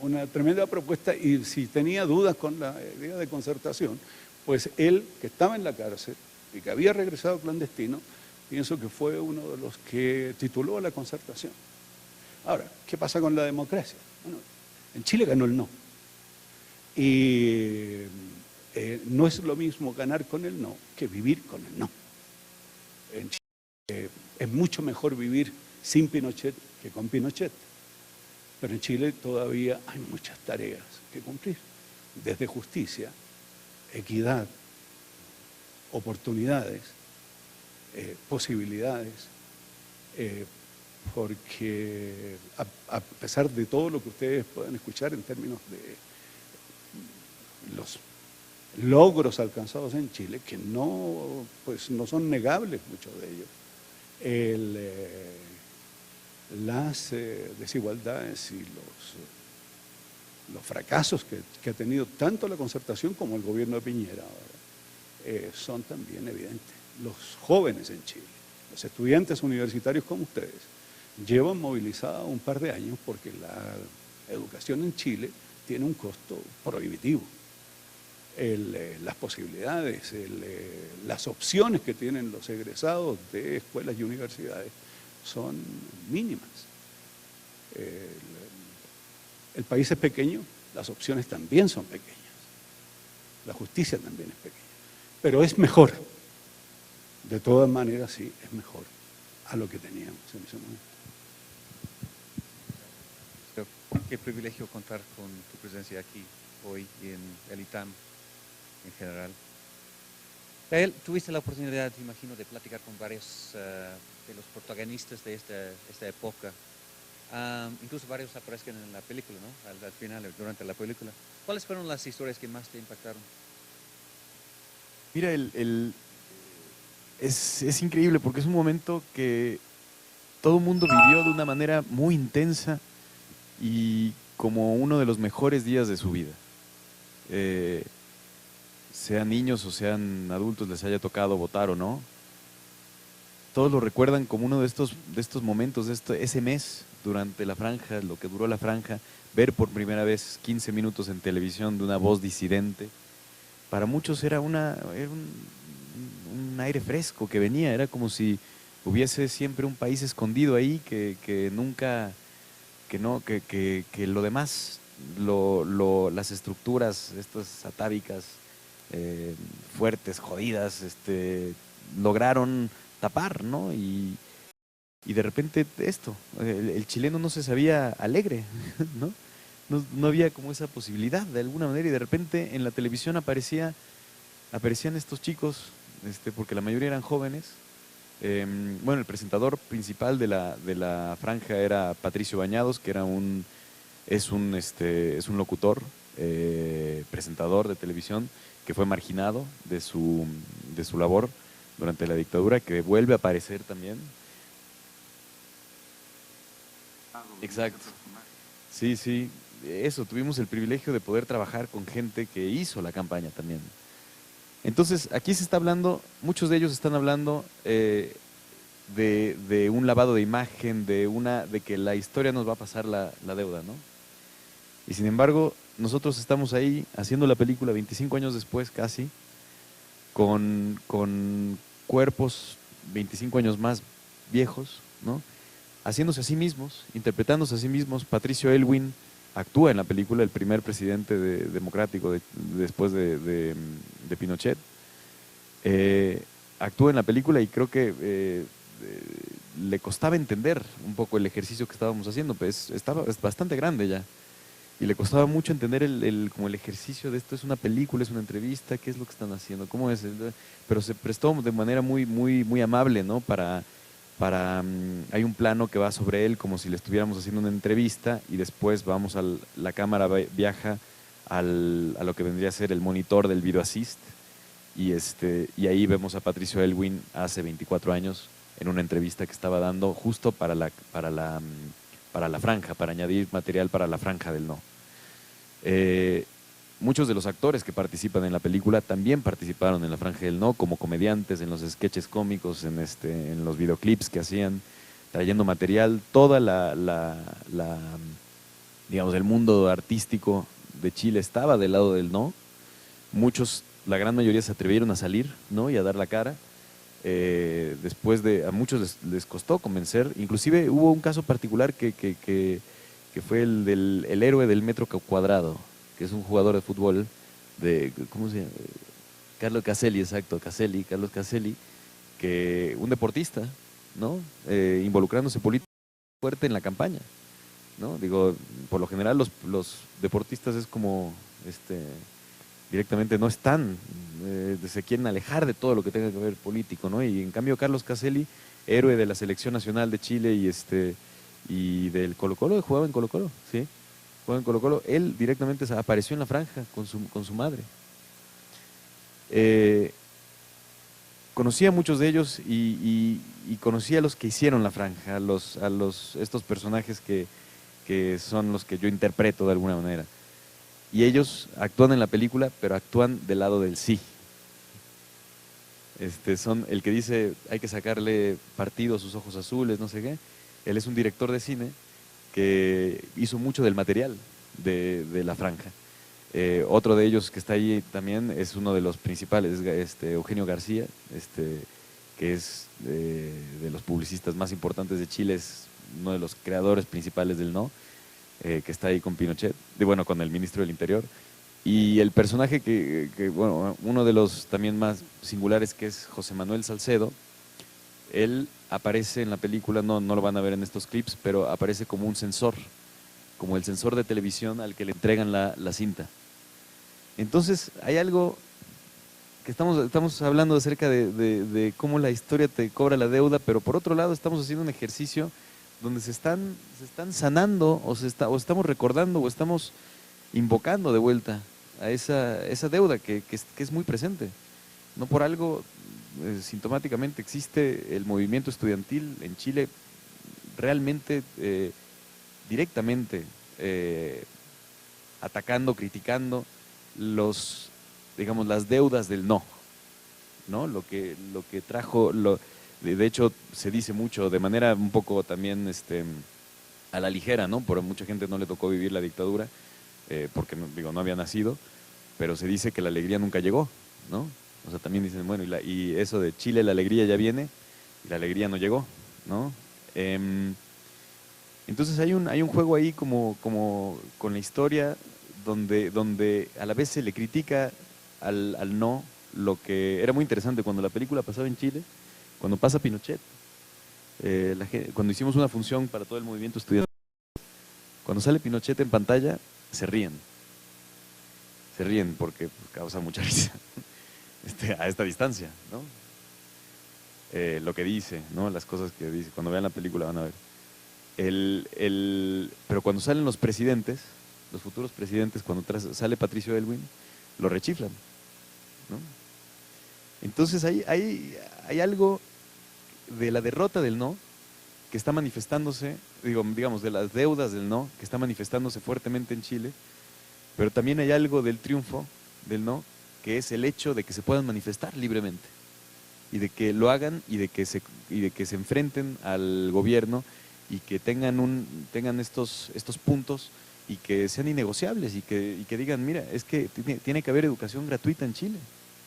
una tremenda propuesta y si tenía dudas con la idea de concertación, pues él, que estaba en la cárcel y que había regresado clandestino, pienso que fue uno de los que tituló a la concertación. Ahora, ¿qué pasa con la democracia? Bueno, en Chile ganó el no. Y no es lo mismo ganar con el no que vivir con el no. En Chile es mucho mejor vivir sin Pinochet que con Pinochet. Pero en Chile todavía hay muchas tareas que cumplir. desde justicia, equidad, oportunidades, posibilidades, porque a pesar de todo lo que ustedes puedan escuchar en términos de los logros alcanzados en Chile, que no, pues no son negables muchos de ellos, las desigualdades y los fracasos que ha tenido tanto la concertación como el gobierno de Piñera ahora, son también evidentes. Los jóvenes en Chile, los estudiantes universitarios como ustedes, llevan movilizada un par de años porque la educación en Chile tiene un costo prohibitivo. Las posibilidades, las opciones que tienen los egresados de escuelas y universidades son mínimas. El país es pequeño, las opciones también son pequeñas, la justicia también es pequeña, pero es mejor, de todas maneras sí, es mejor a lo que teníamos en ese momento. Qué privilegio contar con tu presencia aquí hoy en el ITAM en general. Gael, tuviste la oportunidad, imagino, de platicar con varios de los protagonistas de esta época. Incluso varios aparecen en la película, ¿no? Al final, durante la película. ¿Cuáles fueron las historias que más te impactaron? Mira, es increíble porque es un momento que todo el mundo vivió de una manera muy intensa y como uno de los mejores días de su vida. Sean niños o sean adultos, les haya tocado votar o no, todos lo recuerdan como uno de estos momentos, ese mes durante la franja, lo que duró la franja, ver por primera vez 15 minutos en televisión de una voz disidente. Para muchos era un aire fresco que venía, era como si hubiese siempre un país escondido ahí que nunca, que lo demás, las estructuras, estas atávicas, fuertes, jodidas, lograron tapar, ¿no? Y de repente esto, el chileno no se sabía alegre, ¿no? No había como esa posibilidad de alguna manera y de repente en la televisión aparecían estos chicos, porque la mayoría eran jóvenes. Bueno, el presentador principal de la franja era Patricio Bañados, que es un locutor, presentador de televisión, que fue marginado de su labor durante la dictadura, que vuelve a aparecer también. Exacto. Sí, sí, eso, tuvimos el privilegio de poder trabajar con gente que hizo la campaña también. Entonces, aquí se está hablando, muchos de ellos están hablando de un lavado de imagen, de que la historia nos va a pasar la deuda, ¿no? Y sin embargo, nosotros estamos ahí haciendo la película 25 años después casi, con cuerpos 25 años más viejos, ¿no? Haciéndose a sí mismos, interpretándose a sí mismos. Patricio Aylwin actúa en la película, el primer presidente democrático después de Pinochet. Actúa en la película y creo que le costaba entender un poco el ejercicio que estábamos haciendo, pues es bastante grande ya. Y le costaba mucho entender como el ejercicio de esto es una película, es una entrevista, qué es lo que están haciendo, cómo es. Pero se prestó de manera muy, muy, muy amable, ¿no? Hay un plano que va sobre él como si le estuviéramos haciendo una entrevista y después la cámara viaja a lo que vendría a ser el monitor del video assist y ahí vemos a Patricio Aylwin hace 24 años en una entrevista que estaba dando justo para la franja, para añadir material para la franja del no. Muchos de los actores que participan en la película también participaron en la franja del no como comediantes, en los sketches cómicos, en los videoclips que hacían, trayendo material. Toda digamos, el mundo artístico de Chile estaba del lado del no. Muchos, la gran mayoría se atrevieron a salir, ¿no? Y a dar la cara. A muchos les costó convencer. Inclusive hubo un caso particular que fue el héroe del metro cuadrado, que es un jugador de fútbol ¿cómo se llama? Carlos Caselli, exacto, Carlos Caselli, que un deportista, ¿no? Involucrándose políticamente fuerte en la campaña, ¿no? Digo, por lo general los deportistas es como directamente no están, se quieren alejar de todo lo que tenga que ver político, ¿no? Y en cambio Carlos Caselli, héroe de la selección nacional de Chile y del Colo-Colo, jugaba en Colo-Colo, ¿sí? Jugaba en Colo-Colo, él directamente apareció en la franja con su madre. Conocí a muchos de ellos y conocí a los que hicieron la franja, estos personajes que son los que yo interpreto de alguna manera. Y ellos actúan en la película, pero actúan del lado del sí. Son el que dice hay que sacarle partido a sus ojos azules, no sé qué. Él es un director de cine que hizo mucho del material de la franja. Otro de ellos que está ahí también es uno de los principales, Eugenio García, que es de los publicistas más importantes de Chile, es uno de los creadores principales del No, que está ahí con Pinochet, con el ministro del Interior. Y el personaje uno de los también más singulares, que es José Manuel Salcedo, él aparece en la película, no lo van a ver en estos clips, pero aparece como un sensor, como el sensor de televisión al que le entregan la cinta. Entonces, hay algo que estamos hablando acerca de cómo la historia te cobra la deuda, pero por otro lado estamos haciendo un ejercicio donde se están sanando o estamos recordando o estamos invocando de vuelta a esa deuda que es muy presente. No por algo, sintomáticamente existe el movimiento estudiantil en Chile realmente directamente atacando, criticando las deudas del no, lo que trajo, de hecho se dice mucho, de manera un poco también a la ligera, ¿no? Por mucha gente no le tocó vivir la dictadura, porque no había nacido, pero se dice que la alegría nunca llegó, ¿no? O sea, también dicen, bueno, y eso de Chile, la alegría ya viene, y la alegría no llegó, ¿no? Entonces hay un juego ahí como con la historia donde a la vez se le critica al no, lo que era muy interesante cuando la película pasaba en Chile, cuando pasa Pinochet, cuando hicimos una función para todo el movimiento estudiantil, cuando sale Pinochet en pantalla, se ríen porque causa mucha risa a esta distancia, ¿no? Lo que dice, ¿no? Las cosas que dice, cuando vean la película van a ver. Pero cuando salen los presidentes, los futuros presidentes, cuando sale Patricio Aylwin, lo rechiflan, ¿no? Entonces hay algo de la derrota del no que está manifestándose, digamos, de las deudas del no, que está manifestándose fuertemente en Chile, pero también hay algo del triunfo del no, que es el hecho de que se puedan manifestar libremente y de que lo hagan y de que se enfrenten al gobierno y que tengan estos puntos y que sean innegociables y que digan, mira, es que tiene que haber educación gratuita en Chile,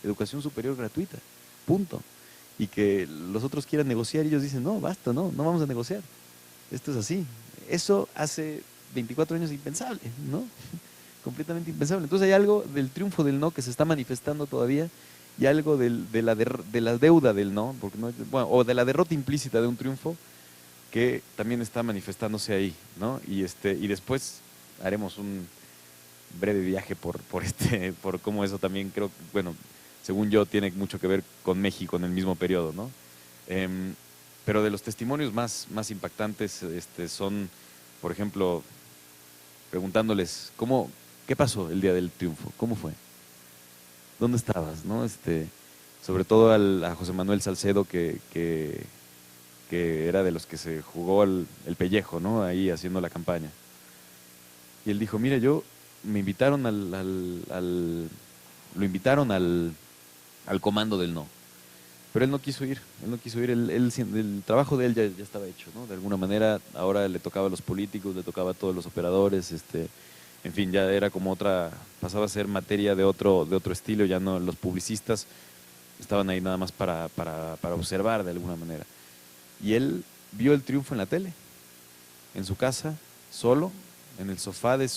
educación superior gratuita, punto. Y que los otros quieran negociar y ellos dicen, no, basta, no vamos a negociar. Esto es así. Eso hace 24 años impensable, ¿no? Completamente impensable. Entonces hay algo del triunfo del no que se está manifestando todavía y algo de la deuda del no, o de la derrota implícita de un triunfo que también está manifestándose ahí, ¿no? Y después haremos un breve viaje por cómo eso también creo, según yo, tiene mucho que ver con México en el mismo periodo, ¿no? Pero de los testimonios más impactantes son, por ejemplo, preguntándoles, ¿qué pasó el día del triunfo? ¿Cómo fue? ¿Dónde estabas? ¿No? Sobre todo a José Manuel Salcedo, que era de los que se jugó el pellejo, ¿no? Ahí haciendo la campaña. Y él dijo, mira, me invitaron lo invitaron al comando del no. Pero él no quiso ir, el trabajo de él ya estaba hecho, ¿no? De alguna manera, ahora le tocaba a los políticos, le tocaba a todos los operadores, en fin, ya era como pasaba a ser materia de otro estilo, ya no, los publicistas estaban ahí nada más para observar de alguna manera. Y él vio el triunfo en la tele, en su casa, solo, en el sofá de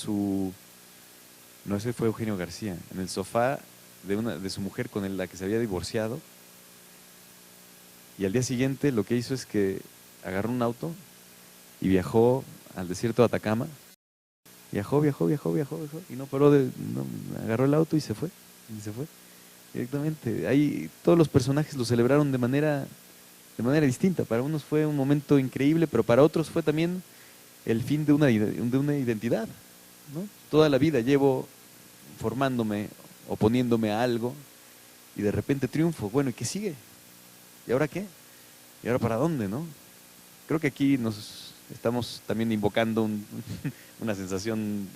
no, ese fue Eugenio García, en el sofá de su mujer con la que se había divorciado. Y al día siguiente lo que hizo es que agarró un auto y viajó al desierto de Atacama Viajó, y no paró agarró el auto y se fue, directamente. Ahí todos los personajes lo celebraron de manera distinta. Para unos fue un momento increíble, pero para otros fue también el fin de una identidad, ¿no? Toda la vida llevo formándome, oponiéndome a algo, y de repente triunfo. Bueno, ¿y qué sigue? ¿Y ahora qué? ¿Y ahora para dónde, no? Creo que aquí nos estamos también invocando una sensación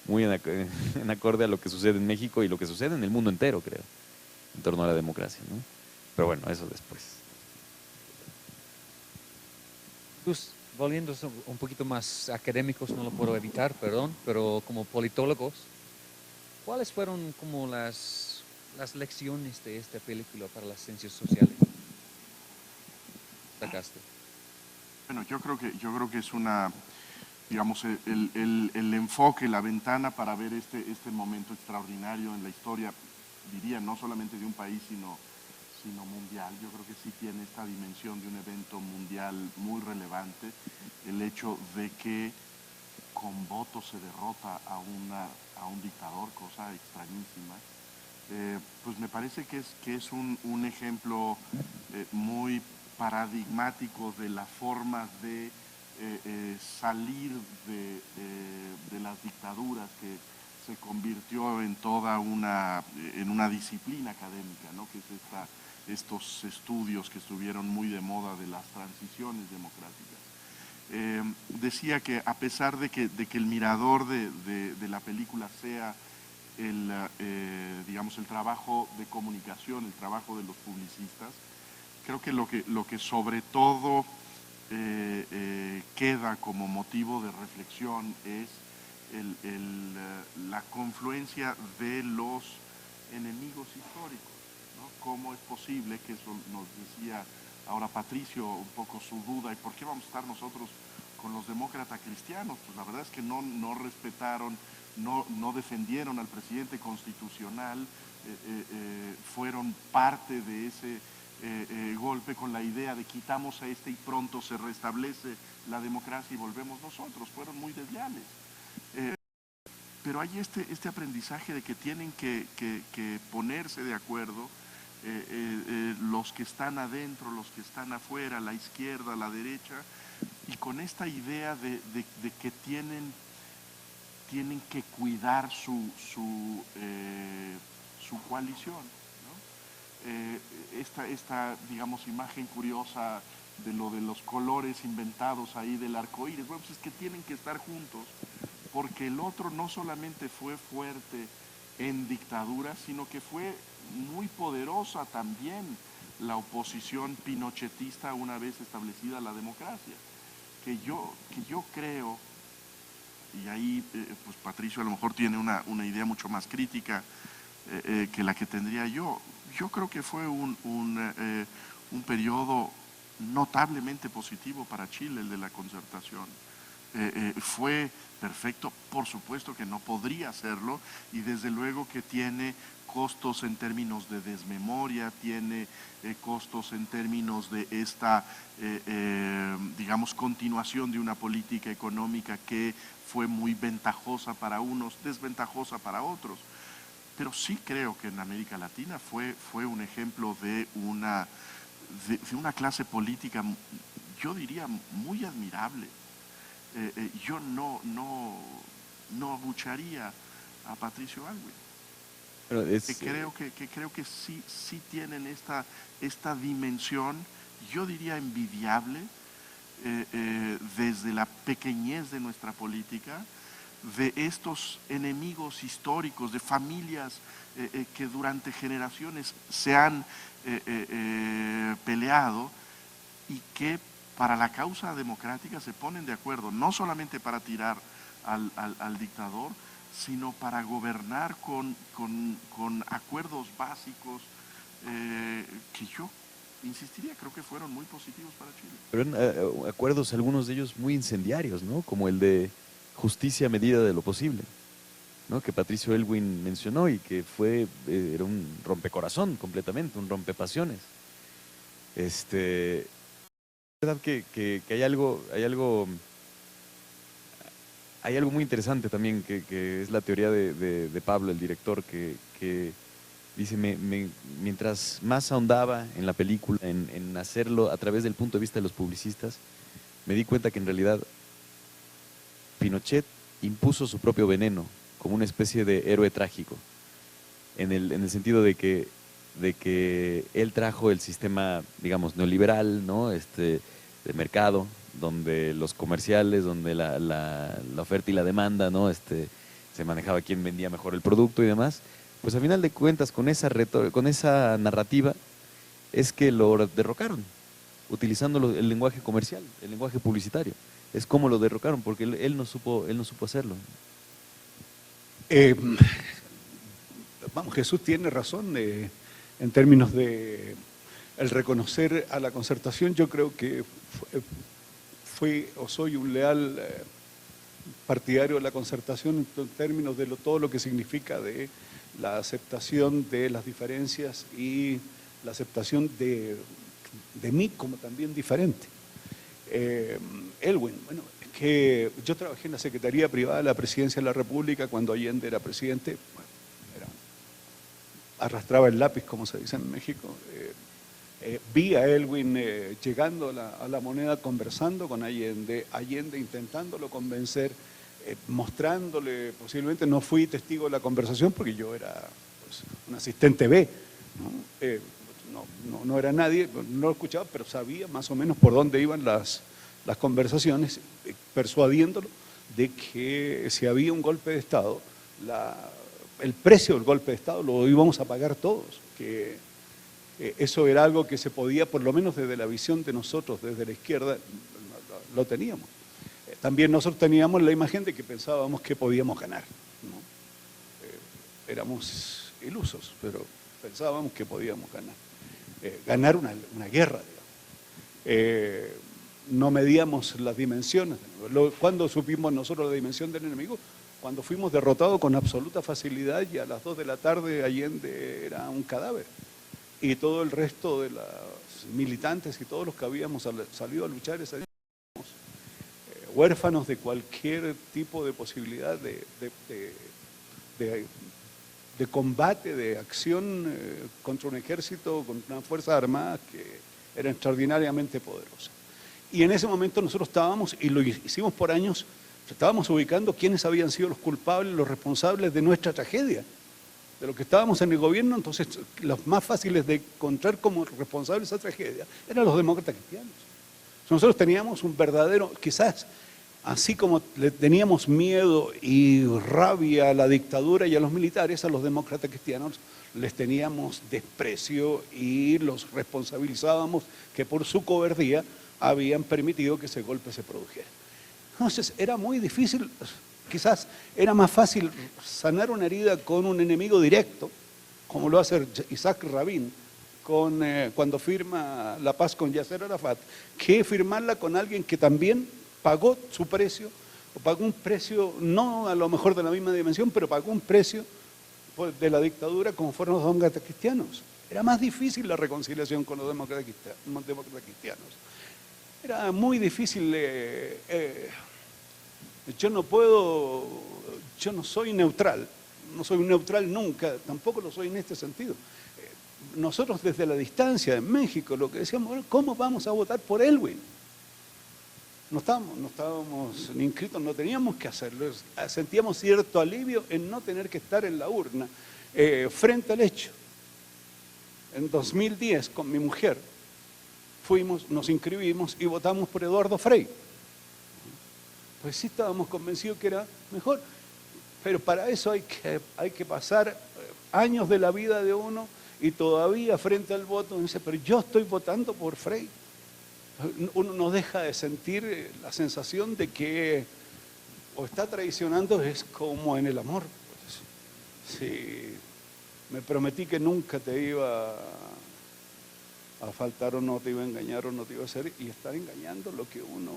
muy en acorde a lo que sucede en México y lo que sucede en el mundo entero, creo, en torno a la democracia, ¿no? Pero bueno, eso después. Pues, volviendo un poquito más académicos, no lo puedo evitar, perdón, pero como politólogos, ¿cuáles fueron como las lecciones de esta película para las ciencias sociales? Sacaste. Bueno, yo creo que es una, digamos, el enfoque, la ventana para ver este momento extraordinario en la historia, diría, no solamente de un país, sino mundial. Yo creo que sí tiene esta dimensión de un evento mundial muy relevante, el hecho de que con votos se derrota a un dictador, cosa extrañísima. Pues me parece que es un ejemplo muy paradigmático de la forma de salir de las dictaduras, que se convirtió en en una disciplina académica, ¿no? Que es estos estudios que estuvieron muy de moda de las transiciones democráticas. Decía que a pesar de que el mirador de la película sea digamos, el trabajo de comunicación, el trabajo de los publicistas, creo que lo que sobre todo queda como motivo de reflexión es la confluencia de los enemigos históricos, ¿no? ¿Cómo es posible, que eso nos decía ahora Patricio un poco su duda, y por qué vamos a estar nosotros con los demócratas cristianos? Pues la verdad es que no respetaron, no defendieron al presidente constitucional, fueron parte de ese golpe con la idea de quitamos a este y pronto se restablece la democracia y volvemos nosotros. Fueron muy desleales. Pero hay este aprendizaje de que tienen que ponerse de acuerdo los que están adentro, los que están afuera, la izquierda, la derecha, y con esta idea de que tienen que cuidar su coalición, ¿no? Esta, digamos, imagen curiosa de los colores inventados ahí del arco iris, bueno, pues es que tienen que estar juntos, porque el otro no solamente fue fuerte en dictadura, sino que fue muy poderosa también la oposición pinochetista una vez establecida la democracia. Que yo creo, y ahí pues Patricio a lo mejor tiene una idea mucho más crítica que la que tendría yo creo que fue un periodo notablemente positivo para Chile, el de la Concertación. Fue perfecto, por supuesto que no podría serlo, y desde luego que tiene costos en términos de desmemoria, tiene costos en términos de esta, digamos, continuación de una política económica que fue muy ventajosa para unos, desventajosa para otros. Pero sí creo que en América Latina fue un ejemplo de una clase política, yo diría, muy admirable. Yo no abucharía a Patricio Aylwin. Creo que sí tienen esta dimensión, yo diría envidiable, desde la pequeñez de nuestra política, de estos enemigos históricos, de familias que durante generaciones se han peleado y que para la causa democrática se ponen de acuerdo, no solamente para tirar al dictador, sino para gobernar con acuerdos básicos que yo insistiría, creo que fueron muy positivos para Chile. Pero eran acuerdos, algunos de ellos muy incendiarios, ¿no? Como el de justicia a medida de lo posible, ¿no? Que Patricio Aylwin mencionó y que era un rompecorazón completamente, un rompepasiones. Es verdad que hay algo hay algo muy interesante también, que es la teoría de Pablo, el director, que dice, mientras más ahondaba en la película, en hacerlo a través del punto de vista de los publicistas, me di cuenta que en realidad Pinochet impuso su propio veneno como una especie de héroe trágico, en el sentido de que él trajo el sistema, digamos, neoliberal, ¿no? De mercado, donde los comerciales, donde la oferta y la demanda, ¿no? Se manejaba quién vendía mejor el producto y demás. Pues a final de cuentas, con esa narrativa, es que lo derrocaron, utilizando el lenguaje comercial, el lenguaje publicitario. Es como lo derrocaron, porque él no supo hacerlo. Vamos, Jesús tiene razón en términos de el reconocer a la Concertación. Yo creo que fui o soy un leal partidario de la Concertación en términos de todo lo que significa de la aceptación de las diferencias y la aceptación de mí como también diferente. Elwin, bueno, es que yo trabajé en la Secretaría Privada de la Presidencia de la República cuando Allende era presidente. Bueno, arrastraba el lápiz, como se dice en México. Vi a Elwin llegando a la Moneda, conversando con Allende intentándolo convencer, mostrándole, posiblemente no fui testigo de la conversación porque yo era pues, un asistente B, no era nadie, no lo escuchaba, pero sabía más o menos por dónde iban las conversaciones, persuadiéndolo de que si había un golpe de Estado, el precio del golpe de Estado lo íbamos a pagar todos, que eso era algo que se podía, por lo menos desde la visión de nosotros, desde la izquierda, lo teníamos. También nosotros teníamos la imagen de que pensábamos que podíamos ganar, ¿no? Éramos ilusos, pero pensábamos que podíamos ganar una guerra, digamos. No medíamos las dimensiones. ¿Cuándo supimos nosotros la dimensión del enemigo? Cuando fuimos derrotados con absoluta facilidad y a las 2 de la tarde Allende era un cadáver. Y todo el resto de los militantes y todos los que habíamos salido a luchar ese día, huérfanos de cualquier tipo de posibilidad de combate, de acción contra un ejército, contra una fuerza armada que era extraordinariamente poderosa. Y en ese momento nosotros estábamos, y lo hicimos por años, estábamos ubicando quiénes habían sido los culpables, los responsables de nuestra tragedia, de lo que estábamos en el gobierno. Entonces los más fáciles de encontrar como responsables de esa tragedia eran los demócratas cristianos. Nosotros teníamos un verdadero, quizás así como le teníamos miedo y rabia a la dictadura y a los militares, a los demócratas cristianos les teníamos desprecio y los responsabilizábamos que por su cobardía habían permitido que ese golpe se produjera. Entonces era muy difícil, quizás era más fácil sanar una herida con un enemigo directo, como lo hace Isaac Rabin cuando firma la paz con Yasser Arafat, que firmarla con alguien que también pagó su precio, o pagó un precio no a lo mejor de la misma dimensión, pero pagó un precio de la dictadura como fueron los demócratas cristianos. Era más difícil la reconciliación con los demócratas cristianos. Era muy difícil. Yo no soy neutral, no soy neutral nunca, tampoco lo soy en este sentido. Nosotros desde la distancia en México lo que decíamos, bueno, ¿cómo vamos a votar por Elwin? No estábamos ni inscritos, no teníamos que hacerlo. Sentíamos cierto alivio en no tener que estar en la urna frente al hecho. En 2010 con mi mujer nos inscribimos y votamos por Eduardo Frei. Pues sí estábamos convencidos que era mejor, pero para eso hay que pasar años de la vida de uno y todavía frente al voto dice, pero yo estoy votando por Frei. Uno no deja de sentir la sensación de que o está traicionando, es como en el amor. Pues, si me prometí que nunca te iba a faltar o no te iba a engañar o no te iba a hacer, y estar engañando lo que uno...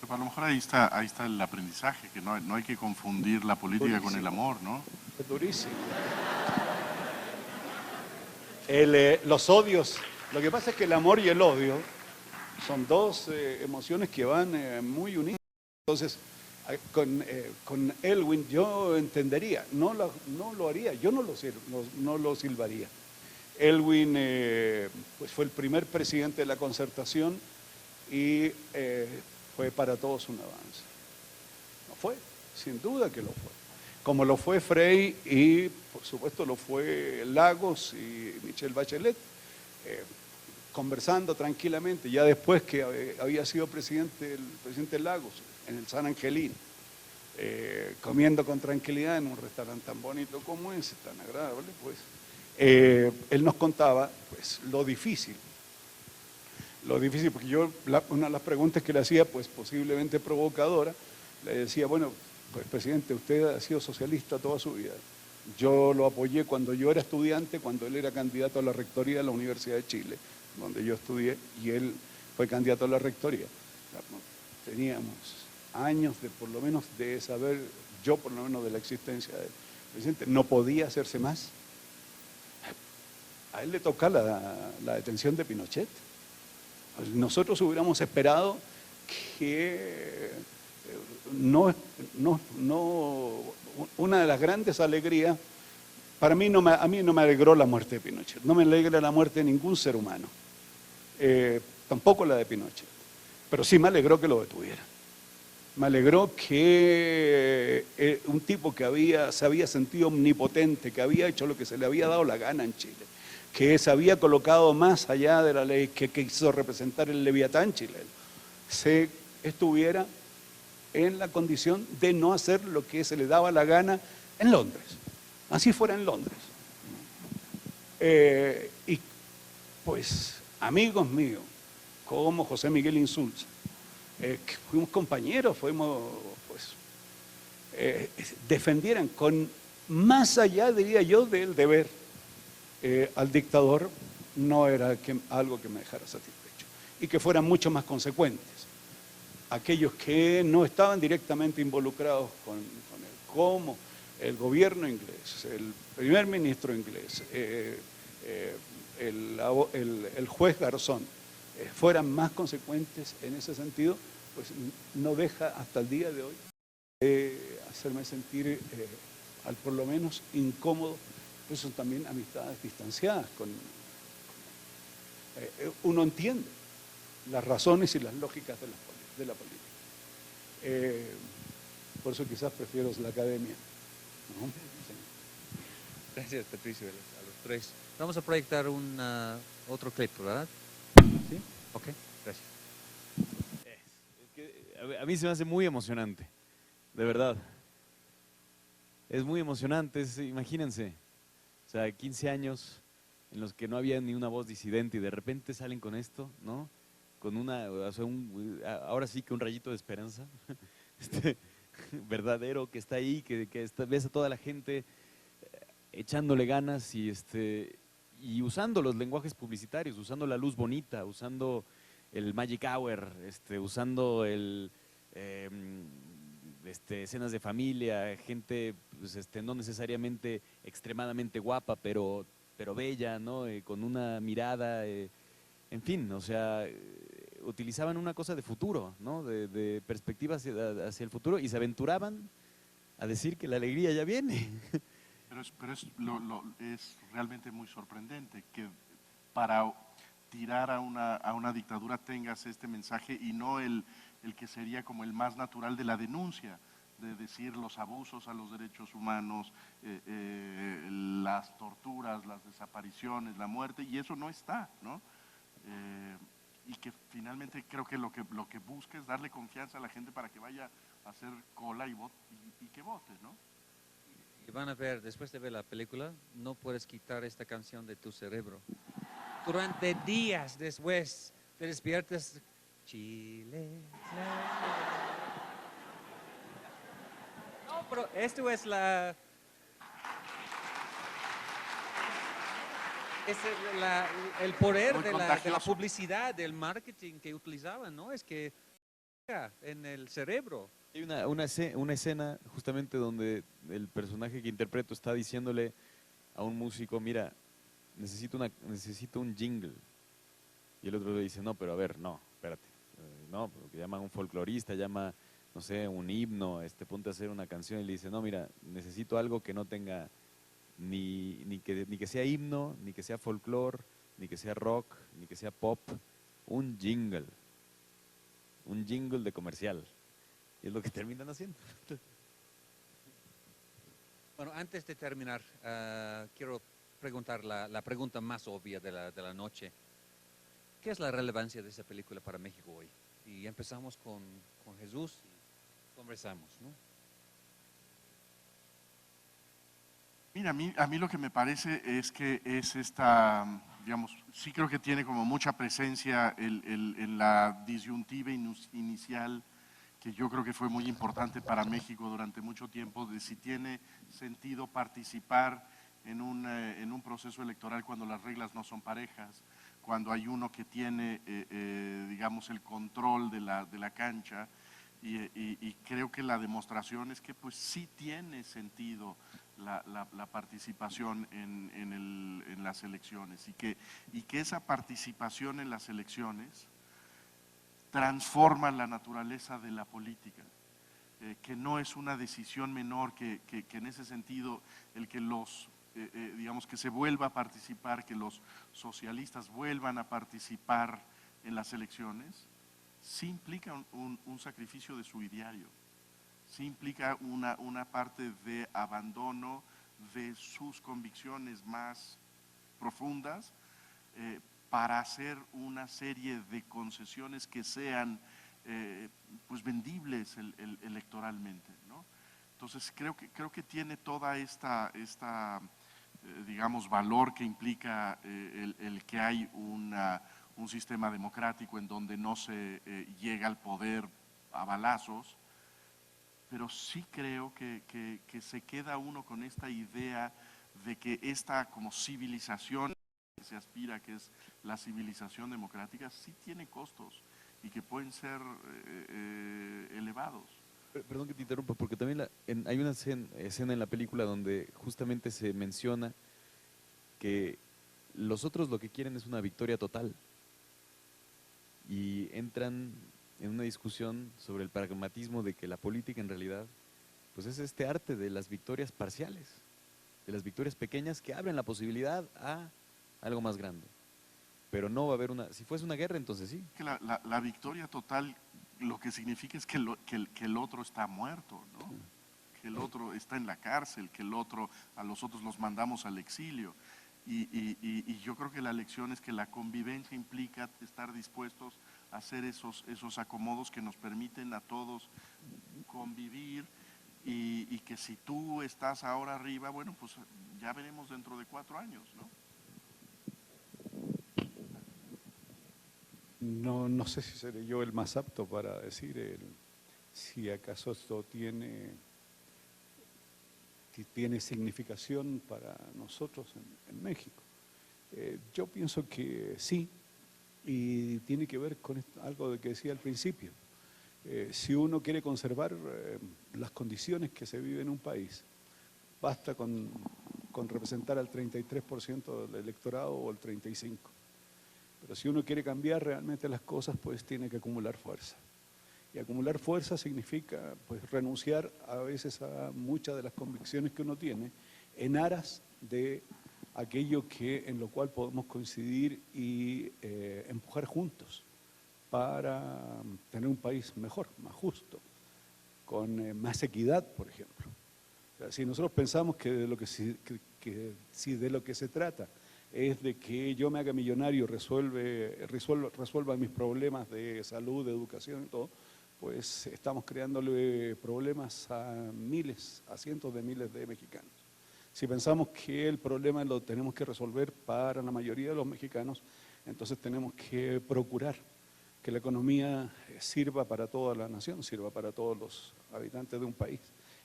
Pero a lo mejor ahí está el aprendizaje, que no hay que confundir la política con el amor, ¿no? Es durísimo. Los odios, lo que pasa es que el amor y el odio son dos emociones que van muy unidas. Entonces, Con Elwin yo entendería, no lo haría, yo no lo silbaría. Elwin pues fue el primer presidente de la Concertación y fue para todos un avance. No fue, sin duda que lo fue. Como lo fue Frei y por supuesto lo fue Lagos y Michelle Bachelet, conversando tranquilamente, ya después que había sido el presidente Lagos en el San Angelín, comiendo con tranquilidad en un restaurante tan bonito como ese, tan agradable, pues él nos contaba pues lo difícil, porque yo una de las preguntas que le hacía, pues posiblemente provocadora, le decía, bueno, pues presidente, usted ha sido socialista toda su vida. Yo lo apoyé cuando yo era estudiante, cuando él era candidato a la rectoría de la Universidad de Chile, donde yo estudié, y él fue candidato a la rectoría. Teníamos años por lo menos de saber, yo por lo menos de la existencia del presidente. No podía hacerse más. A él le toca la detención de Pinochet. Nosotros hubiéramos esperado que una de las grandes alegrías, a mí no me alegró la muerte de Pinochet, no me alegra la muerte de ningún ser humano, tampoco la de Pinochet, pero sí me alegró que lo detuvieran. Me alegró que un tipo que se había sentido omnipotente, que había hecho lo que se le había dado la gana en Chile, que se había colocado más allá de la ley, que quiso representar el Leviatán chileno, se estuviera en la condición de no hacer lo que se le daba la gana en Londres, así fuera en Londres. Y pues amigos míos, como José Miguel Insulza, que fuimos compañeros, defendieran con más allá, diría yo, del deber al dictador, no era algo que me dejara satisfecho, y que fueran mucho más consecuentes aquellos que no estaban directamente involucrados con él, como el gobierno inglés, el primer ministro inglés, el juez Garzón, fueran más consecuentes en ese sentido, pues no deja hasta el día de hoy hacerme sentir por lo menos incómodo. Pues son también amistades distanciadas. Uno entiende las razones y las lógicas de la política. Por eso quizás prefiero la academia, ¿no? Sí. Gracias, Patricio, a los tres. Vamos a proyectar otro clip, ¿verdad? ¿Sí? Ok, gracias. Es que a mí se me hace muy emocionante, de verdad. Es muy emocionante, imagínense, o sea, 15 años en los que no había ni una voz disidente y de repente salen con esto, ¿no? Con ahora sí que un rayito de esperanza, verdadero, que está ahí, que ves a toda la gente echándole ganas y usando los lenguajes publicitarios, usando la luz bonita, usando el magic hour, usando escenas de familia, gente pues, no necesariamente extremadamente guapa, pero bella, ¿no? Con una mirada, en fin, o sea, utilizaban una cosa de futuro, ¿no? De perspectiva hacia el futuro y se aventuraban a decir que la alegría ya viene. Pero es realmente muy sorprendente que para tirar a una dictadura tengas este mensaje y no el que sería como el más natural de la denuncia, de decir los abusos a los derechos humanos, las torturas, las desapariciones, la muerte, y eso no está, ¿no? Y que finalmente creo que lo que busca es darle confianza a la gente para que vaya a hacer cola y que vote, ¿no? Y van a ver, después de ver la película, no puedes quitar esta canción de tu cerebro. Durante días después te despiertas, Chile. No, pero esto es el poder de la publicidad, del marketing que utilizaban, ¿no? Es que en el cerebro. Hay una escena justamente donde el personaje que interpreto está diciéndole a un músico, mira, necesito un jingle. Y el otro le dice, no, pero a ver, no, espérate. No, porque llama a un folclorista, llama no sé, un himno, ponte a hacer una canción y le dice, no, mira, necesito algo que no tenga ni que sea himno, ni que sea folclore, ni que sea rock, ni que sea pop, un jingle de comercial. Y es lo que terminan haciendo. Bueno, antes de terminar, quiero preguntar la pregunta más obvia de la noche. ¿Qué es la relevancia de esa película para México hoy? Y empezamos con Jesús y conversamos, ¿no? Mira, a mí lo que me parece es que es esta, digamos, sí creo que tiene como mucha presencia en la disyuntiva inicial, que yo creo que fue muy importante para México durante mucho tiempo, de si tiene sentido participar en un proceso electoral cuando las reglas no son parejas, cuando hay uno que tiene, digamos, el control de la cancha. Y creo que la demostración es que pues sí tiene sentido la participación en las elecciones y que esa participación en las elecciones transforma la naturaleza de la política, que no es una decisión menor, que en ese sentido el que digamos que se vuelva a participar, que los socialistas vuelvan a participar en las elecciones, sí implica un sacrificio de su ideario, sí implica una parte de abandono de sus convicciones más profundas para hacer una serie de concesiones que sean pues vendibles electoralmente, ¿no? Entonces creo que tiene toda esta digamos, valor que implica el que hay un sistema democrático en donde no se llega al poder a balazos, pero sí creo que se queda uno con esta idea de que esta como civilización que se aspira, que es la civilización democrática, sí tiene costos y que pueden ser elevados. Perdón que te interrumpa, porque también hay una escena en la película donde justamente se menciona que los otros lo que quieren es una victoria total y entran en una discusión sobre el pragmatismo de que la política en realidad pues es este arte de las victorias parciales, de las victorias pequeñas que abren la posibilidad a algo más grande. Pero no va a haber si fuese una guerra, entonces sí. Que la victoria total lo que significa es que el otro está muerto, ¿no? Que el otro está en la cárcel, que a los otros los mandamos al exilio. Y yo creo que la lección es que la convivencia implica estar dispuestos a hacer esos acomodos que nos permiten a todos convivir y que si tú estás ahora arriba, bueno, pues ya veremos dentro de 4 años, ¿no? No sé si seré yo el más apto para decir si acaso esto tiene significación para nosotros en México. Yo pienso que sí, y tiene que ver con algo de que decía al principio. Si uno quiere conservar las condiciones que se viven en un país, basta con representar al 33% del electorado o el 35%. Pero si uno quiere cambiar realmente las cosas, pues tiene que acumular fuerza. Y acumular fuerza significa pues renunciar a veces a muchas de las convicciones que uno tiene en aras de aquello en lo cual podemos coincidir y empujar juntos para tener un país mejor, más justo, con más equidad, por ejemplo. O sea, si nosotros pensamos que si de lo que se trata es de que yo me haga millonario, resuelva mis problemas de salud, de educación y todo, pues estamos creándole problemas a cientos de miles de mexicanos. Si pensamos que el problema lo tenemos que resolver para la mayoría de los mexicanos, entonces tenemos que procurar que la economía sirva para toda la nación, sirva para todos los habitantes de un país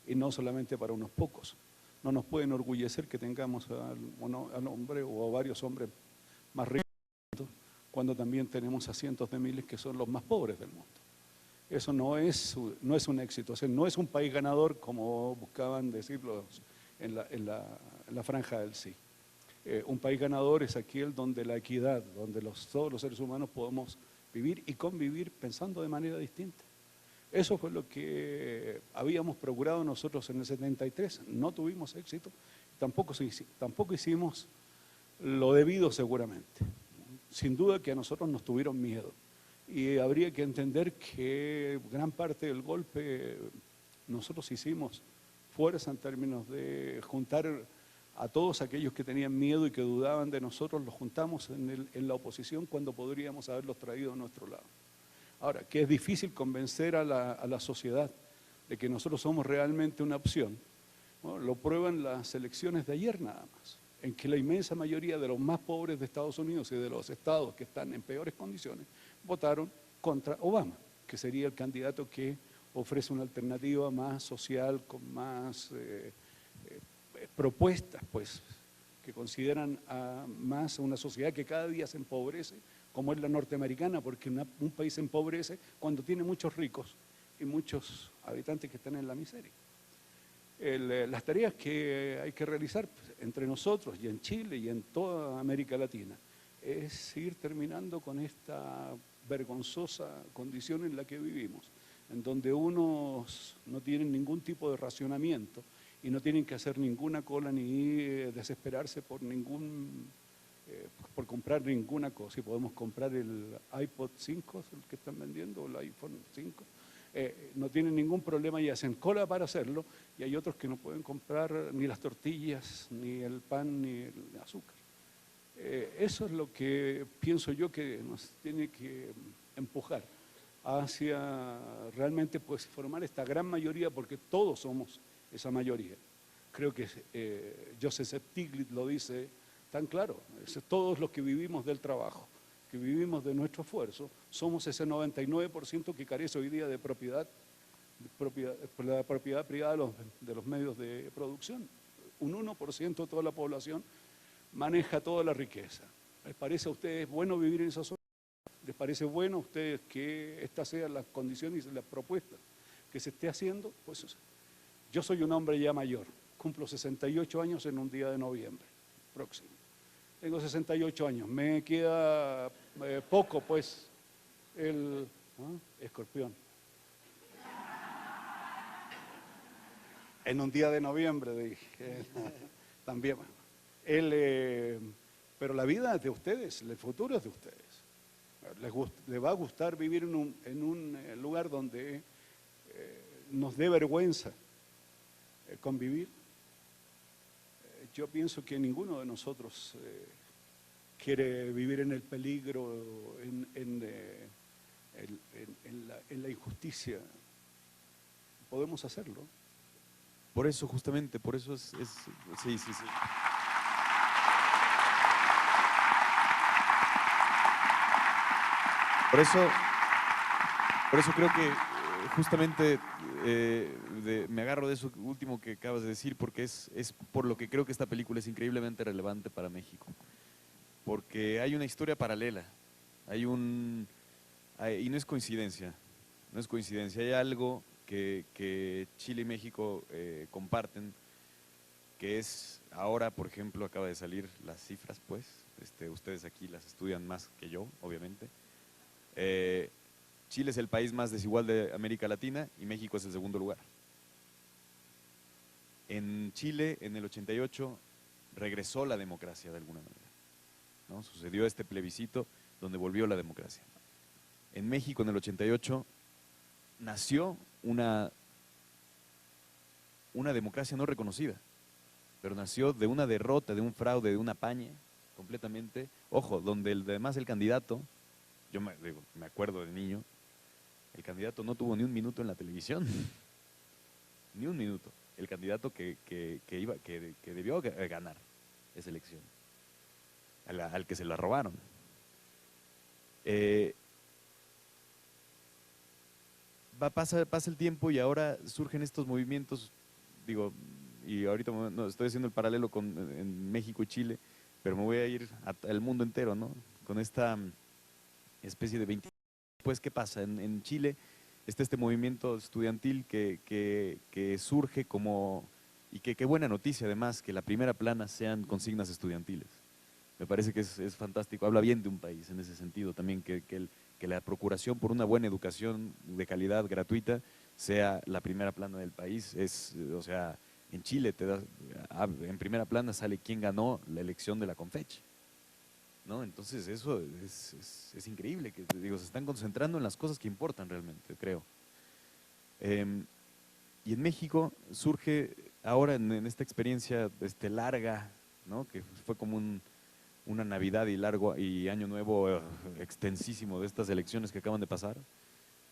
y no solamente para unos pocos. No nos puede enorgullecer que tengamos al hombre o a varios hombres más ricos cuando también tenemos a cientos de miles que son los más pobres del mundo. Eso no es un éxito, o sea, no es un país ganador como buscaban decirlo en la franja del sí. Un país ganador es aquel donde la equidad, donde todos los seres humanos podemos vivir y convivir pensando de manera distinta. Eso fue lo que habíamos procurado nosotros en el 73. No tuvimos éxito, tampoco hicimos lo debido seguramente. Sin duda que a nosotros nos tuvieron miedo. Y habría que entender que gran parte del golpe nosotros hicimos fuerza en términos de juntar a todos aquellos que tenían miedo y que dudaban de nosotros, los juntamos en la oposición cuando podríamos haberlos traído a nuestro lado. Ahora, que es difícil convencer a la sociedad de que nosotros somos realmente una opción, bueno, lo prueban las elecciones de ayer nada más, en que la inmensa mayoría de los más pobres de Estados Unidos y de los estados que están en peores condiciones votaron contra Obama, que sería el candidato que ofrece una alternativa más social, con más propuestas, pues, que consideran más a una sociedad que cada día se empobrece, como es la norteamericana, porque un país se empobrece cuando tiene muchos ricos y muchos habitantes que están en la miseria. Las tareas que hay que realizar pues, entre nosotros y en Chile y en toda América Latina es seguir terminando con esta vergonzosa condición en la que vivimos, en donde unos no tienen ningún tipo de racionamiento y no tienen que hacer ninguna cola ni desesperarse por por comprar ninguna cosa. Y podemos comprar el iPod 5, el que están vendiendo, o el iPhone 5. No tienen ningún problema y hacen cola para hacerlo, y hay otros que no pueden comprar ni las tortillas, ni el pan, ni el azúcar. Eso es lo que pienso yo que nos tiene que empujar hacia realmente pues, formar esta gran mayoría, porque todos somos esa mayoría. Creo que Joseph Stiglitz lo dice tan claro, todos los que vivimos del trabajo, que vivimos de nuestro esfuerzo, somos ese 99% que carece hoy día de la propiedad privada de los medios de producción. Un 1% de toda la población maneja toda la riqueza. ¿Les parece a ustedes bueno vivir en esa zona? ¿Les parece bueno a ustedes que estas sean las condiciones y las propuestas que se esté haciendo? Pues yo soy un hombre ya mayor, cumplo 68 años en un día de noviembre próximo. Tengo 68 años, me queda poco pues el escorpión. En un día de noviembre, dije, también. Pero la vida es de ustedes, el futuro es de ustedes. Les va a gustar vivir en un lugar donde nos dé vergüenza convivir. Yo pienso que ninguno de nosotros quiere vivir en el peligro, en la injusticia. Podemos hacerlo. Por eso, justamente, por eso sí. Por eso creo que justamente me agarro de eso último que acabas de decir, porque es por lo que creo que esta película es increíblemente relevante para México. Porque hay una historia paralela, y no es coincidencia, hay algo que Chile y México comparten, que es, ahora por ejemplo acaba de salir las cifras, pues, ustedes aquí las estudian más que yo, obviamente. Chile es el país más desigual de América Latina y México es el segundo lugar. En Chile, en el 88, regresó la democracia de alguna manera, ¿no? Sucedió este plebiscito donde volvió la democracia. En México, en el 88, nació una democracia no reconocida, pero nació de una derrota, de un fraude, de una paña, completamente. Ojo, donde además el candidato, yo me acuerdo de niño, el candidato no tuvo ni un minuto en la televisión, ni un minuto. El candidato que debió ganar esa elección, al que se la robaron. Pasa el tiempo y ahora surgen estos movimientos, y ahorita estoy haciendo el paralelo en México y Chile, pero me voy a ir al mundo entero, ¿no? Con esta especie de 20. Pues, ¿qué pasa? En Chile está este movimiento estudiantil que surge como, y qué buena noticia además, que la primera plana sean consignas estudiantiles. Me parece que es fantástico, habla bien de un país en ese sentido también, que que la procuración por una buena educación de calidad gratuita sea la primera plana del país. O sea, en Chile en primera plana sale quién ganó la elección de la Confech, ¿no? Entonces eso es increíble, que te digo, se están concentrando en las cosas que importan realmente, creo. Y en México surge ahora en esta experiencia larga, ¿no? Que fue como una Navidad y Año Nuevo extensísimo de estas elecciones que acaban de pasar,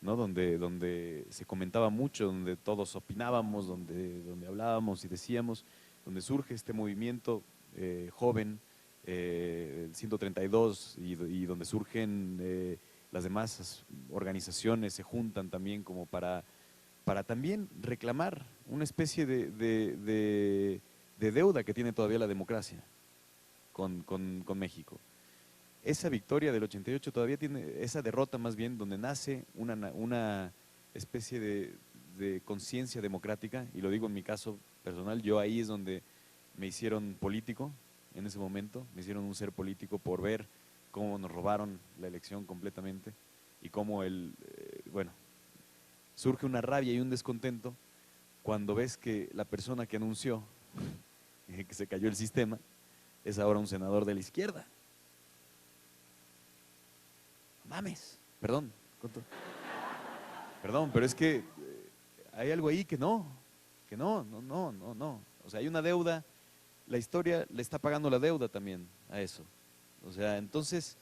¿no? Donde se comentaba mucho, donde todos opinábamos, donde hablábamos y decíamos, donde surge este movimiento joven, el 132, y donde surgen las demás organizaciones, se juntan también como para también reclamar una especie de deuda que tiene todavía la democracia con México. Esa victoria del 88 todavía tiene, esa derrota más bien, donde nace una especie de conciencia democrática, y lo digo en mi caso personal, yo ahí es donde me hicieron político, en ese momento, me hicieron un ser político por ver cómo nos robaron la elección completamente y cómo bueno, surge una rabia y un descontento cuando ves que la persona que anunció que se cayó el sistema es ahora un senador de la izquierda. Mames, perdón, pero es que hay algo ahí que no. O sea, hay una deuda, la historia le está pagando la deuda también a eso. O sea, entonces,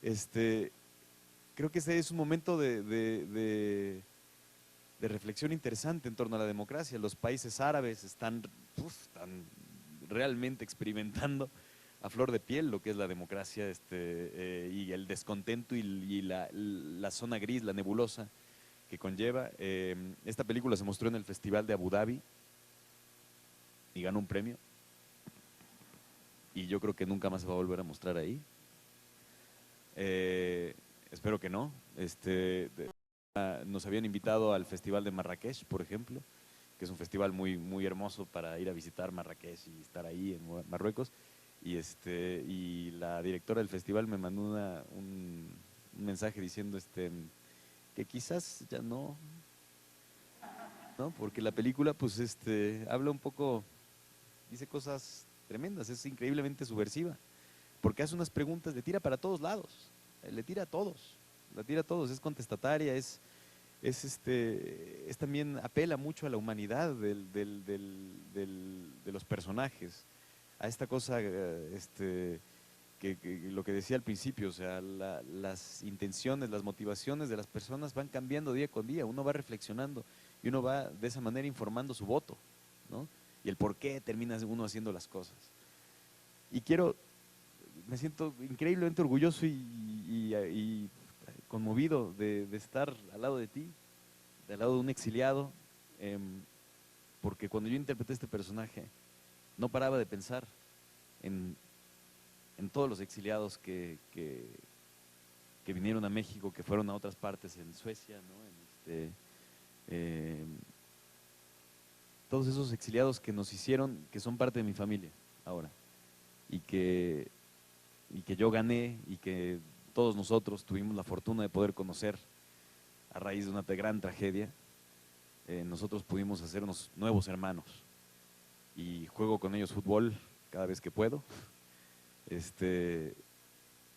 creo que ese es un momento de reflexión interesante en torno a la democracia. Los países árabes están realmente experimentando a flor de piel lo que es la democracia, y el descontento y la zona gris, la nebulosa que conlleva. Esta película se mostró en el Festival de Abu Dhabi y ganó un premio, y yo creo que nunca más se va a volver a mostrar ahí. Espero que no. Nos habían invitado al Festival de Marrakech, por ejemplo, que es un festival muy, muy hermoso para ir a visitar Marrakech y estar ahí en Marruecos. Y la directora del festival me mandó un mensaje diciendo que quizás ya no, porque la película pues habla un poco, dice cosas tremendas, es increíblemente subversiva, porque hace unas preguntas, le tira para todos lados, le tira a todos, es contestataria, es también apela mucho a la humanidad de los personajes, a esta cosa, que lo que decía al principio, o sea, las intenciones, las motivaciones de las personas van cambiando día con día, uno va reflexionando y uno va de esa manera informando su voto, ¿no? Y el por qué termina uno haciendo las cosas. Y me siento increíblemente orgulloso y conmovido de estar al lado de ti, al lado de un exiliado, porque cuando yo interpreté este personaje, no paraba de pensar en todos los exiliados que vinieron a México, que fueron a otras partes, en Suecia, ¿no? Todos esos exiliados que nos hicieron, que son parte de mi familia ahora, y que yo gané, y que todos nosotros tuvimos la fortuna de poder conocer a raíz de una gran tragedia. Nosotros pudimos hacernos nuevos hermanos, y juego con ellos fútbol cada vez que puedo.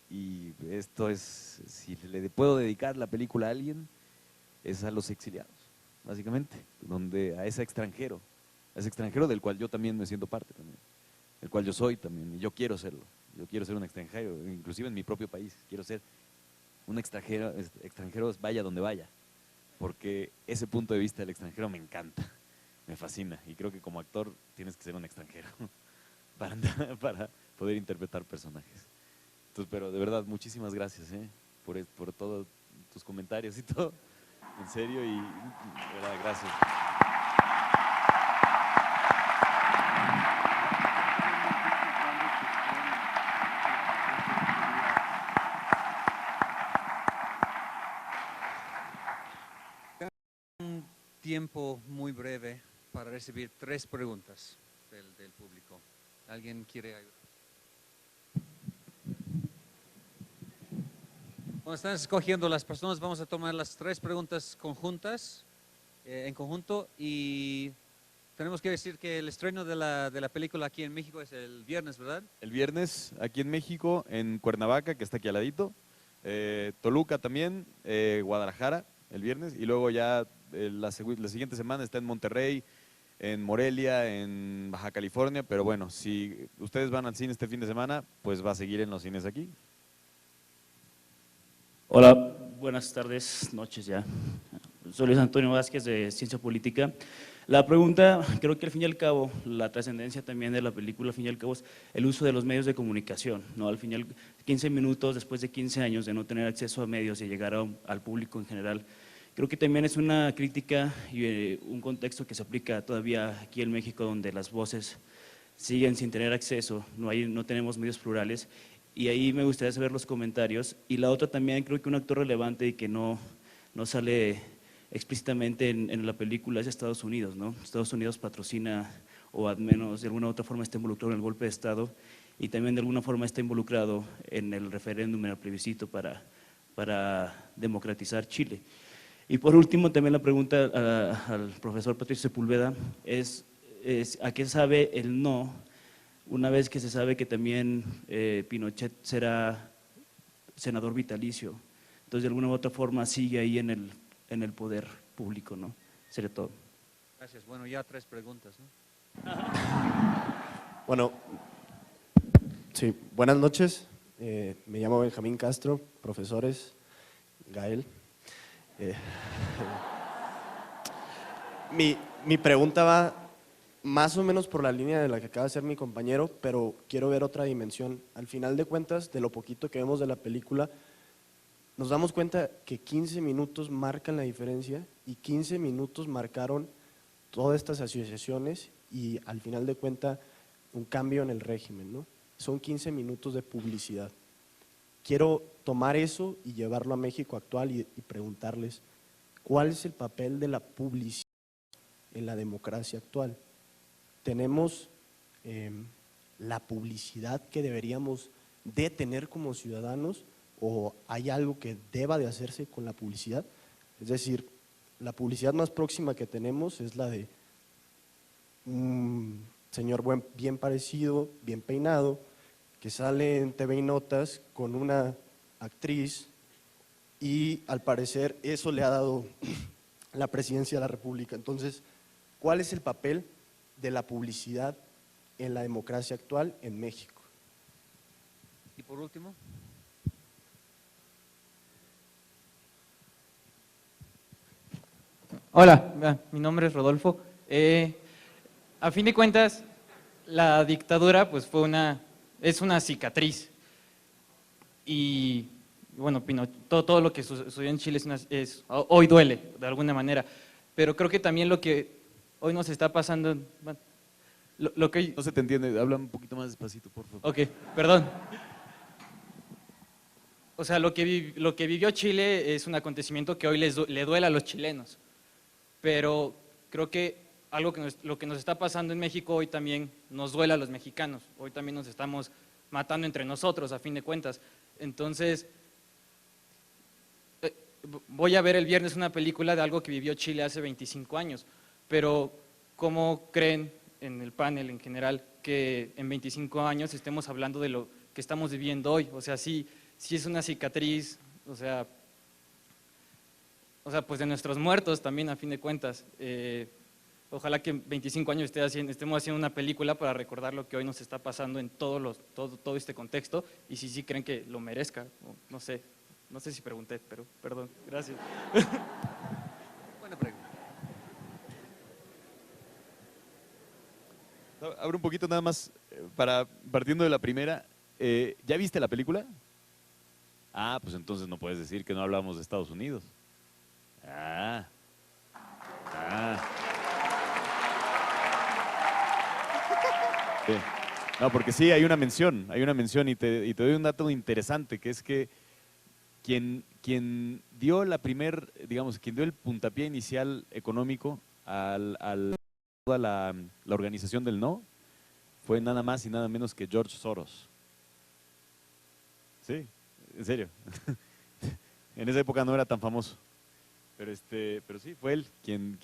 Y esto es, si le puedo dedicar la película a alguien, es a los exiliados, básicamente, a ese extranjero del cual yo también me siento parte también, del cual yo soy también, y yo quiero serlo, yo quiero ser un extranjero, inclusive en mi propio país, quiero ser un extranjero vaya donde vaya, porque ese punto de vista del extranjero me encanta, me fascina, y creo que como actor tienes que ser un extranjero para poder interpretar personajes. Entonces, pero de verdad, muchísimas gracias por todos tus comentarios y todo, en serio, y de verdad, gracias. Un tiempo muy breve para recibir 3 preguntas del público. ¿Alguien quiere ayudar? Cuando están escogiendo las personas, vamos a tomar las 3 preguntas conjuntas, en conjunto, y tenemos que decir que el estreno de la película aquí en México es el viernes, ¿verdad? El viernes aquí en México, en Cuernavaca, que está aquí al ladito, Toluca también, Guadalajara el viernes, y luego ya la siguiente semana está en Monterrey, en Morelia, en Baja California, pero bueno, si ustedes van al cine este fin de semana, pues va a seguir en los cines aquí. Hola, buenas tardes, noches ya. Soy Luis Antonio Vázquez de Ciencia Política. La pregunta, creo que al fin y al cabo, la trascendencia también de la película, al fin y al cabo, es el uso de los medios de comunicación, ¿no? Al final, 15 minutos después de 15 años de no tener acceso a medios y llegar al público en general, creo que también es una crítica y un contexto que se aplica todavía aquí en México, donde las voces siguen sin tener acceso, no tenemos medios plurales, y ahí me gustaría saber los comentarios. Y la otra también, creo que un actor relevante y que no sale explícitamente en la película es Estados Unidos, ¿no? Estados Unidos patrocina, o al menos de alguna u otra forma está involucrado en el golpe de Estado, y también de alguna forma está involucrado en el referéndum, en el plebiscito para democratizar Chile. Y por último, también la pregunta al profesor Patricio Sepúlveda es ¿a qué sabe el no, una vez que se sabe que también Pinochet será senador vitalicio? Entonces, de alguna u otra forma sigue ahí en el poder público, ¿no? Sería todo. Gracias. Bueno, ya 3 preguntas, ¿no? Bueno, sí, buenas noches. Me llamo Benjamín Castro, profesores, Gael. Mi pregunta va más o menos por la línea de la que acaba de hacer mi compañero, pero quiero ver otra dimensión. Al final de cuentas, de lo poquito que vemos de la película, nos damos cuenta que 15 minutos marcan la diferencia y 15 minutos marcaron todas estas asociaciones y al final de cuentas un cambio en el régimen, ¿no? Son 15 minutos de publicidad. Quiero tomar eso y llevarlo a México actual y preguntarles cuál es el papel de la publicidad en la democracia actual. ¿Tenemos la publicidad que deberíamos de tener como ciudadanos o hay algo que deba de hacerse con la publicidad? Es decir, la publicidad más próxima que tenemos es la de un señor bien parecido, bien peinado, que sale en TV y Notas con una actriz y al parecer eso le ha dado la presidencia de la República. Entonces, ¿cuál es el papel de la publicidad en la democracia actual en México? Y por último. Hola, mi nombre es Rodolfo. A fin de cuentas, la dictadura pues es una cicatriz. Y bueno, todo lo que sucedió en Chile hoy duele de alguna manera. Pero creo que también lo que hoy nos está pasando, bueno, lo que… No se te entiende, habla un poquito más despacito, por favor. Ok, perdón. O sea, lo que vivió Chile es un acontecimiento que hoy le duele a los chilenos. Pero creo que lo que nos está pasando en México hoy también nos duele a los mexicanos. Hoy también nos estamos matando entre nosotros, a fin de cuentas. Entonces, voy a ver el viernes una película de algo que vivió Chile hace 25 años. Pero, ¿cómo creen en el panel en general que en 25 años estemos hablando de lo que estamos viviendo hoy? O sea, sí es una cicatriz, o sea, pues de nuestros muertos también, a fin de cuentas. Ojalá que en 25 años estemos haciendo una película para recordar lo que hoy nos está pasando en todo este contexto, y si sí creen que lo merezca. No sé si pregunté, pero perdón, gracias. Buena pregunta. Abro un poquito nada más, partiendo de la primera. ¿Ya viste la película? Ah, pues entonces no puedes decir que no hablamos de Estados Unidos. Sí. No, porque sí, hay una mención y te doy un dato interesante, que es que quien dio quien dio el puntapié inicial económico a toda la organización del no, fue nada más y nada menos que George Soros. Sí, en serio. En esa época no era tan famoso. Pero sí, fue él quien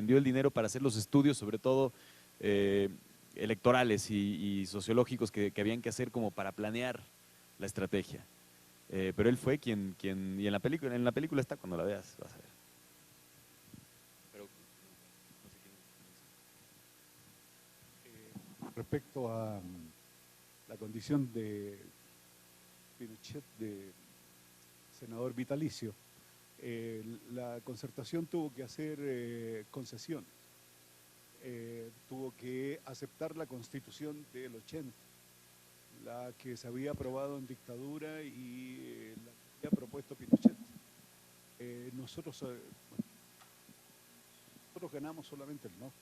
dio el dinero para hacer los estudios, sobre todo electorales y sociológicos que habían que hacer como para planear la estrategia. Pero él fue quien, y en la película está, cuando la veas, vas a ver. Pero, no sé quién. Respecto a la condición de Pinochet de senador vitalicio, la Concertación tuvo que hacer concesión, tuvo que aceptar la Constitución del 80, la que se había aprobado en dictadura y la que había propuesto Pinochet. Nosotros ganamos solamente el no,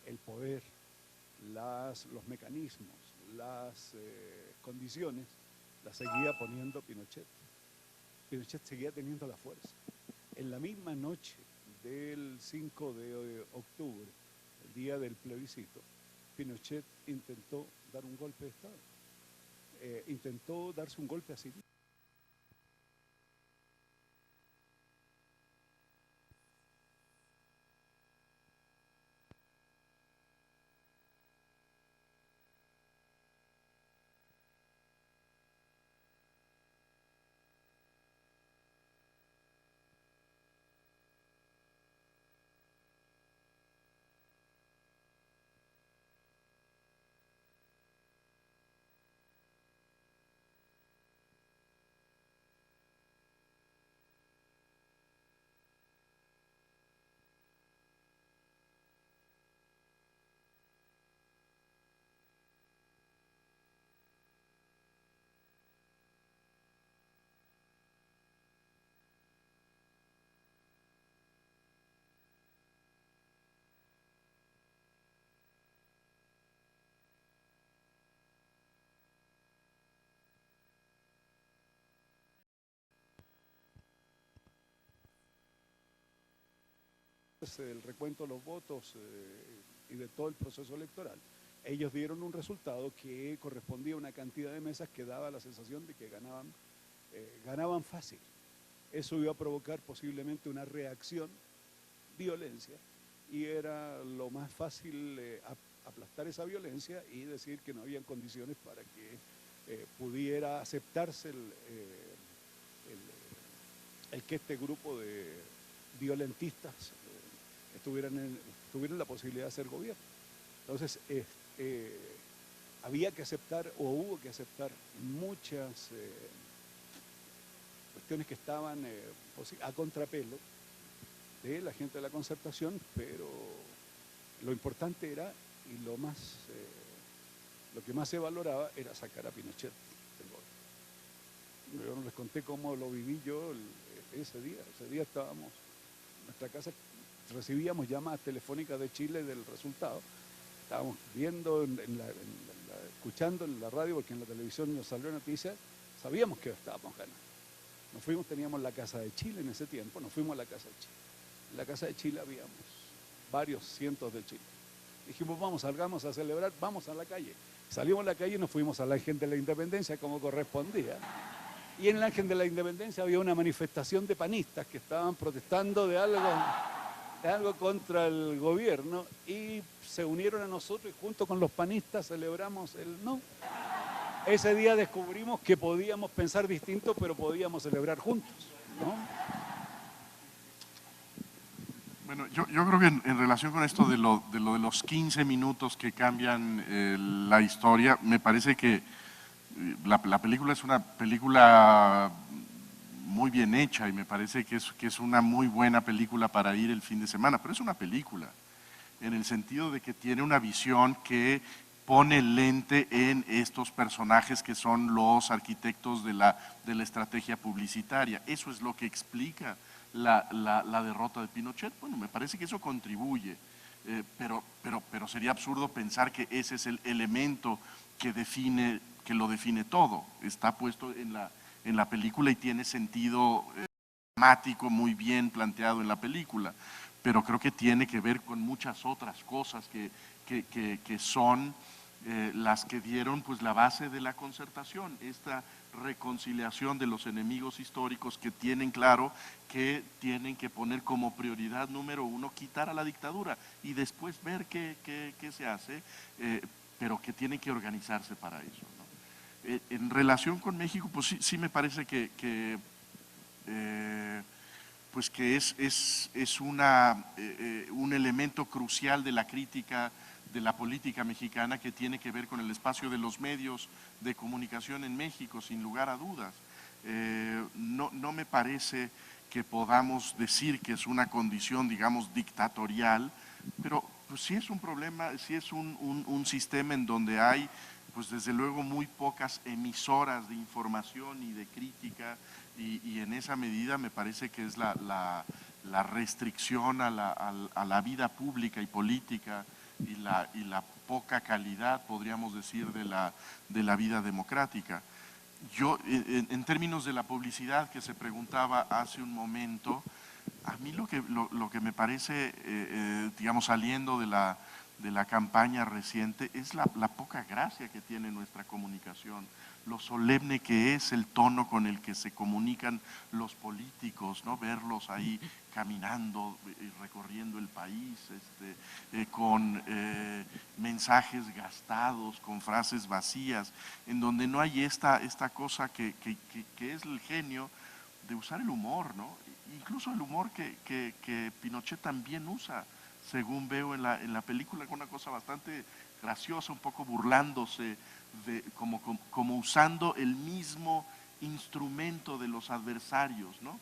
el poder, los mecanismos, las condiciones, las seguía poniendo Pinochet. Pinochet seguía teniendo la fuerza. En la misma noche del 5 de octubre, el día del plebiscito, Pinochet intentó dar un golpe de Estado. Intentó darse un golpe a sí mismo. El recuento de los votos y de todo el proceso electoral, ellos dieron un resultado que correspondía a una cantidad de mesas que daba la sensación de que ganaban fácil. Eso iba a provocar posiblemente una reacción, violencia, y era lo más fácil aplastar esa violencia y decir que no habían condiciones para que pudiera aceptarse el que este grupo de violentistas tuvieran la posibilidad de hacer gobierno. Entonces, había que aceptar, o hubo que aceptar, muchas cuestiones que estaban a contrapelo de la gente de la Concertación, pero lo importante era, y lo que más se valoraba, era sacar a Pinochet del gobierno. Yo no les conté cómo lo viví yo ese día. Ese día estábamos en nuestra casa, recibíamos llamadas telefónicas de Chile del resultado. Estábamos viendo, escuchando en la radio, porque en la televisión nos salió noticia, sabíamos que estábamos ganando. Nos fuimos, teníamos la Casa de Chile en ese tiempo, nos fuimos a la Casa de Chile. En la Casa de Chile habíamos varios cientos de chilenos. Dijimos, vamos, salgamos a celebrar, vamos a la calle. Salimos a la calle y nos fuimos al Ángel de la Independencia como correspondía. Y en el Ángel de la Independencia había una manifestación de panistas que estaban protestando de algo contra el gobierno y se unieron a nosotros y junto con los panistas celebramos el no. Ese día descubrimos que podíamos pensar distinto, pero podíamos celebrar juntos, ¿no? Bueno, yo creo que en relación con esto de los 15 minutos que cambian la historia, me parece que la película es una película muy bien hecha y me parece que es una muy buena película para ir el fin de semana, pero es una película en el sentido de que tiene una visión que pone el lente en estos personajes que son los arquitectos de la estrategia publicitaria. Eso es lo que explica la derrota de Pinochet. Bueno, me parece que eso contribuye, pero sería absurdo pensar que ese es el elemento que lo define todo. Está puesto en la película y tiene sentido dramático muy bien planteado en la película, pero creo que tiene que ver con muchas otras cosas que son las que dieron pues la base de la concertación, esta reconciliación de los enemigos históricos que tienen claro que tienen que poner como prioridad número uno quitar a la dictadura y después ver qué se hace, pero que tienen que organizarse para eso, ¿no? En relación con México, pues sí me parece que es un elemento crucial de la crítica de la política mexicana que tiene que ver con el espacio de los medios de comunicación en México, sin lugar a dudas. No me parece que podamos decir que es una condición, digamos, dictatorial, pero pues, sí es un problema, sí es un sistema en donde hay, pues desde luego, muy pocas emisoras de información y de crítica, y en esa medida me parece que es la restricción a la vida pública y política y la poca calidad, podríamos decir, de la vida democrática. Yo, en términos de la publicidad que se preguntaba hace un momento, a mí lo que me parece, digamos, saliendo de la campaña reciente, es la poca gracia que tiene nuestra comunicación, lo solemne que es el tono con el que se comunican los políticos, ¿no? Verlos ahí caminando y recorriendo el país, con mensajes gastados, con frases vacías, en donde no hay esta cosa que es el genio de usar el humor, ¿no? Incluso el humor que Pinochet también usa, según veo en la película, con una cosa bastante graciosa, un poco burlándose, como usando el mismo instrumento de los adversarios, ¿no?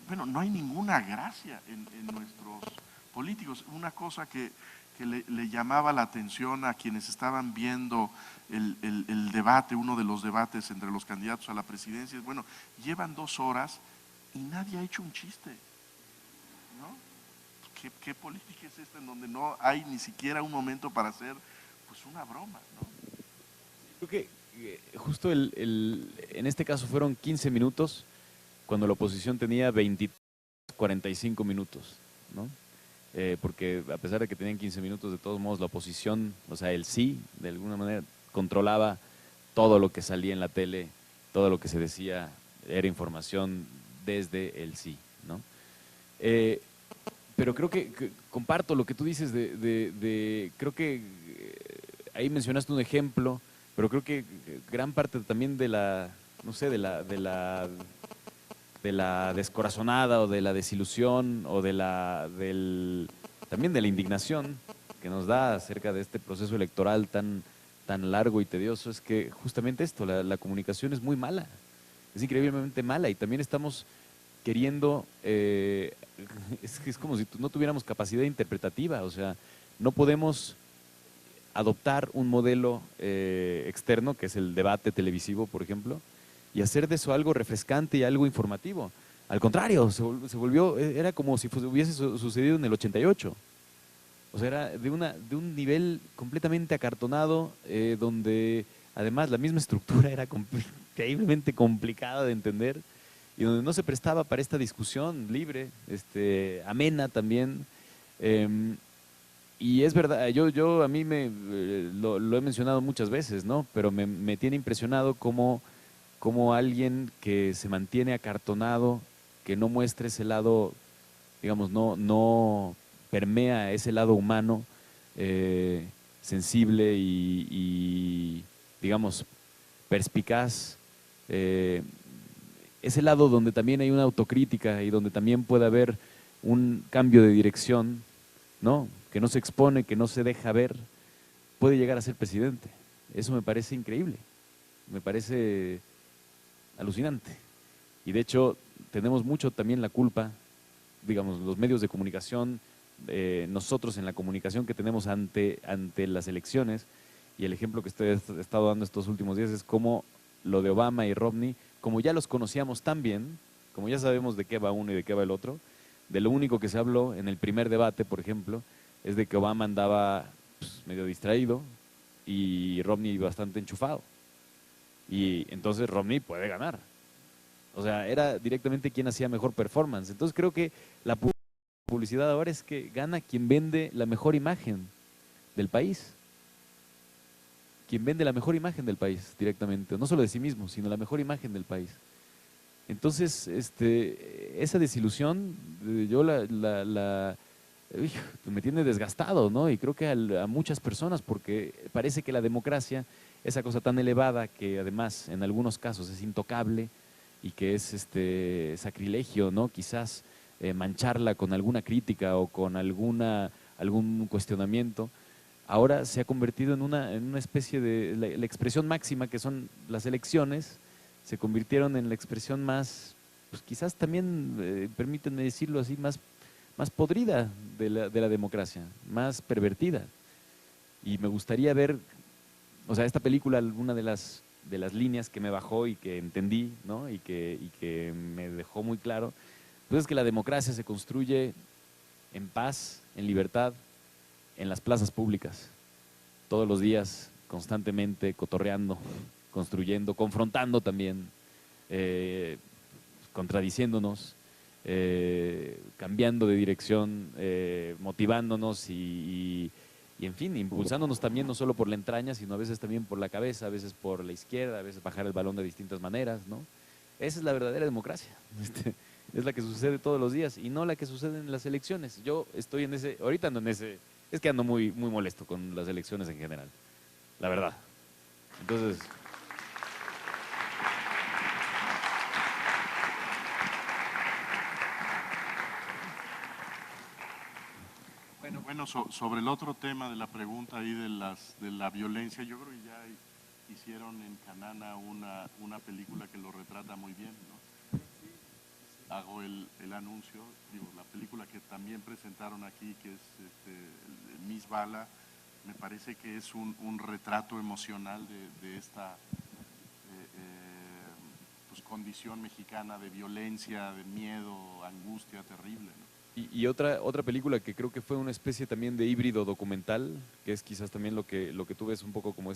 Bueno, no hay ninguna gracia en nuestros políticos. Una cosa que le llamaba la atención a quienes estaban viendo el debate, uno de los debates entre los candidatos a la presidencia, es, bueno, llevan 2 horas y nadie ha hecho un chiste, ¿no? ¿Qué política es esta en donde no hay ni siquiera un momento para hacer pues una broma, ¿no? Creo que justo en este caso fueron 15 minutos cuando la oposición tenía 45 minutos, ¿no? Porque a pesar de que tenían 15 minutos, de todos modos la oposición, o sea, el sí, de alguna manera, controlaba todo lo que salía en la tele, todo lo que se decía era información desde el sí, ¿no? Pero creo que comparto lo que tú dices creo que ahí mencionaste un ejemplo, pero creo que gran parte también de la, no sé, de la descorazonada o de la desilusión o también de la indignación que nos da acerca de este proceso electoral tan largo y tedioso, es que justamente esto, la comunicación es muy mala, es increíblemente mala, y también estamos queriendo, es como si no tuviéramos capacidad interpretativa, o sea, no podemos adoptar un modelo externo, que es el debate televisivo, por ejemplo, y hacer de eso algo refrescante y algo informativo. Al contrario, se volvió, era como si hubiese sucedido en el 88. O sea, era de un nivel completamente acartonado, donde además la misma estructura era increíblemente complicada de entender y donde no se prestaba para esta discusión libre, amena también. Y es verdad, yo a mí lo he mencionado muchas veces, ¿no? Pero me tiene impresionado cómo alguien que se mantiene acartonado, que no muestra ese lado, digamos, no permea ese lado humano, sensible y, digamos, perspicaz, ese lado donde también hay una autocrítica y donde también puede haber un cambio de dirección, ¿no? Que no se expone, que no se deja ver, puede llegar a ser presidente. Eso me parece increíble, me parece alucinante. Y de hecho, tenemos mucho también la culpa, digamos, los medios de comunicación, nosotros en la comunicación que tenemos ante las elecciones, y el ejemplo que he estado dando estos últimos días es cómo lo de Obama y Romney, como ya los conocíamos tan bien, como ya sabemos de qué va uno y de qué va el otro, de lo único que se habló en el primer debate, por ejemplo, es de que Obama andaba pues, medio distraído y Romney bastante enchufado. Y entonces Romney puede ganar. O sea, era directamente quien hacía mejor performance. Entonces creo que la publicidad ahora es que gana quien vende la mejor imagen del país. quien vende la mejor imagen del país directamente, no solo de sí mismo, sino la mejor imagen del país. Entonces, esa desilusión, yo me tiene desgastado, ¿no? Y creo que a muchas personas, porque parece que la democracia, esa cosa tan elevada que además en algunos casos es intocable y que es sacrilegio, ¿no? Quizás mancharla con alguna crítica o con algún cuestionamiento, ahora se ha convertido en una especie de, la expresión máxima que son las elecciones, se convirtieron en la expresión más, pues quizás también, permítanme decirlo así, más podrida de la democracia, más pervertida. Y me gustaría ver, o sea, esta película, alguna de las líneas que me bajó y que entendí, ¿no? y que me dejó muy claro, pues es que la democracia se construye en paz, en libertad, en las plazas públicas, todos los días, constantemente, cotorreando, construyendo, confrontando también, contradiciéndonos, cambiando de dirección, motivándonos y en fin, impulsándonos también no solo por la entraña, sino a veces también por la cabeza, a veces por la izquierda, a veces bajar el balón de distintas maneras, ¿no? Esa es la verdadera democracia. Es la que sucede todos los días y no la que sucede en las elecciones. Yo estoy en ese, ahorita ando en ese, es que ando muy molesto con las elecciones en general, la verdad. Entonces, Bueno, sobre el otro tema de la pregunta ahí de la violencia, yo creo que ya hicieron en Canana una película que lo retrata muy bien, ¿no? Hago el anuncio, digo, la película que también presentaron aquí, que es el Miss Bala, me parece que es un retrato emocional de esta pues, condición mexicana de violencia, de miedo, angustia terrible, ¿no? y otra película que creo que fue una especie también de híbrido documental, que es quizás también lo que tú ves un poco como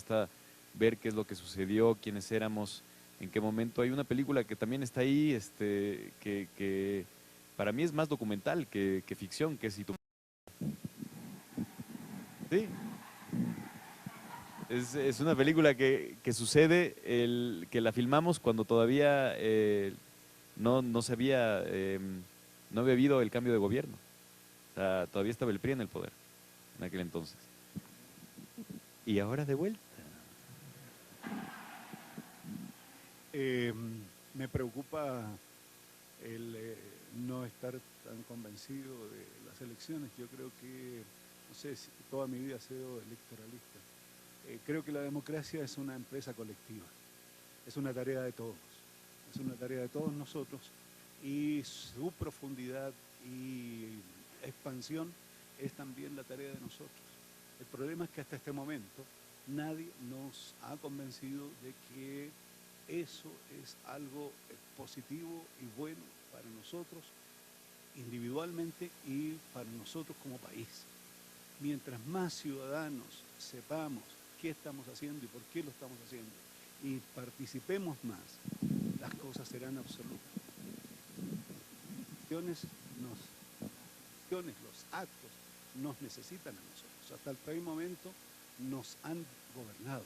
ver qué es lo que sucedió, quiénes éramos, en qué momento. Hay una película que también está ahí, que para mí es más documental que ficción, que si tú... Sí. Es una película que sucede, que la filmamos cuando todavía no se había... no había habido el cambio de gobierno. O sea, todavía estaba el PRI en el poder en aquel entonces. Y ahora de vuelta. Me preocupa el no estar tan convencido de las elecciones. Yo creo que, no sé, toda mi vida he sido electoralista. Creo que la democracia es una empresa colectiva. Es una tarea de todos. Es una tarea de todos nosotros. Y su profundidad y expansión es también la tarea de nosotros. El problema es que hasta este momento nadie nos ha convencido de que eso es algo positivo y bueno para nosotros individualmente y para nosotros como país. Mientras más ciudadanos sepamos qué estamos haciendo y por qué lo estamos haciendo y participemos más, las cosas serán absolutas. Los actos nos necesitan a nosotros. Hasta el primer momento nos han gobernado.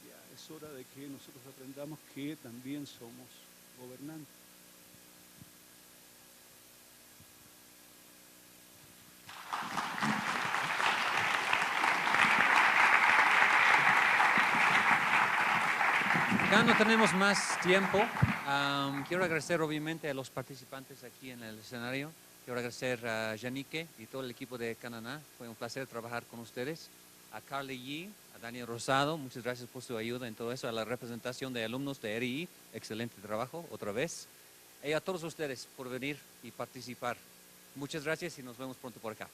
Ya es hora de que nosotros aprendamos que también somos gobernantes. Ya no tenemos más tiempo. Quiero agradecer obviamente a los participantes aquí en el escenario. Quiero agradecer a Yanique y todo el equipo de Canana. Fue un placer trabajar con ustedes. A Carly Yi, a Daniel Rosado, muchas gracias por su ayuda en todo eso. A la representación de alumnos de RI, excelente trabajo otra vez. Y a todos ustedes por venir y participar. Muchas gracias y nos vemos pronto por acá.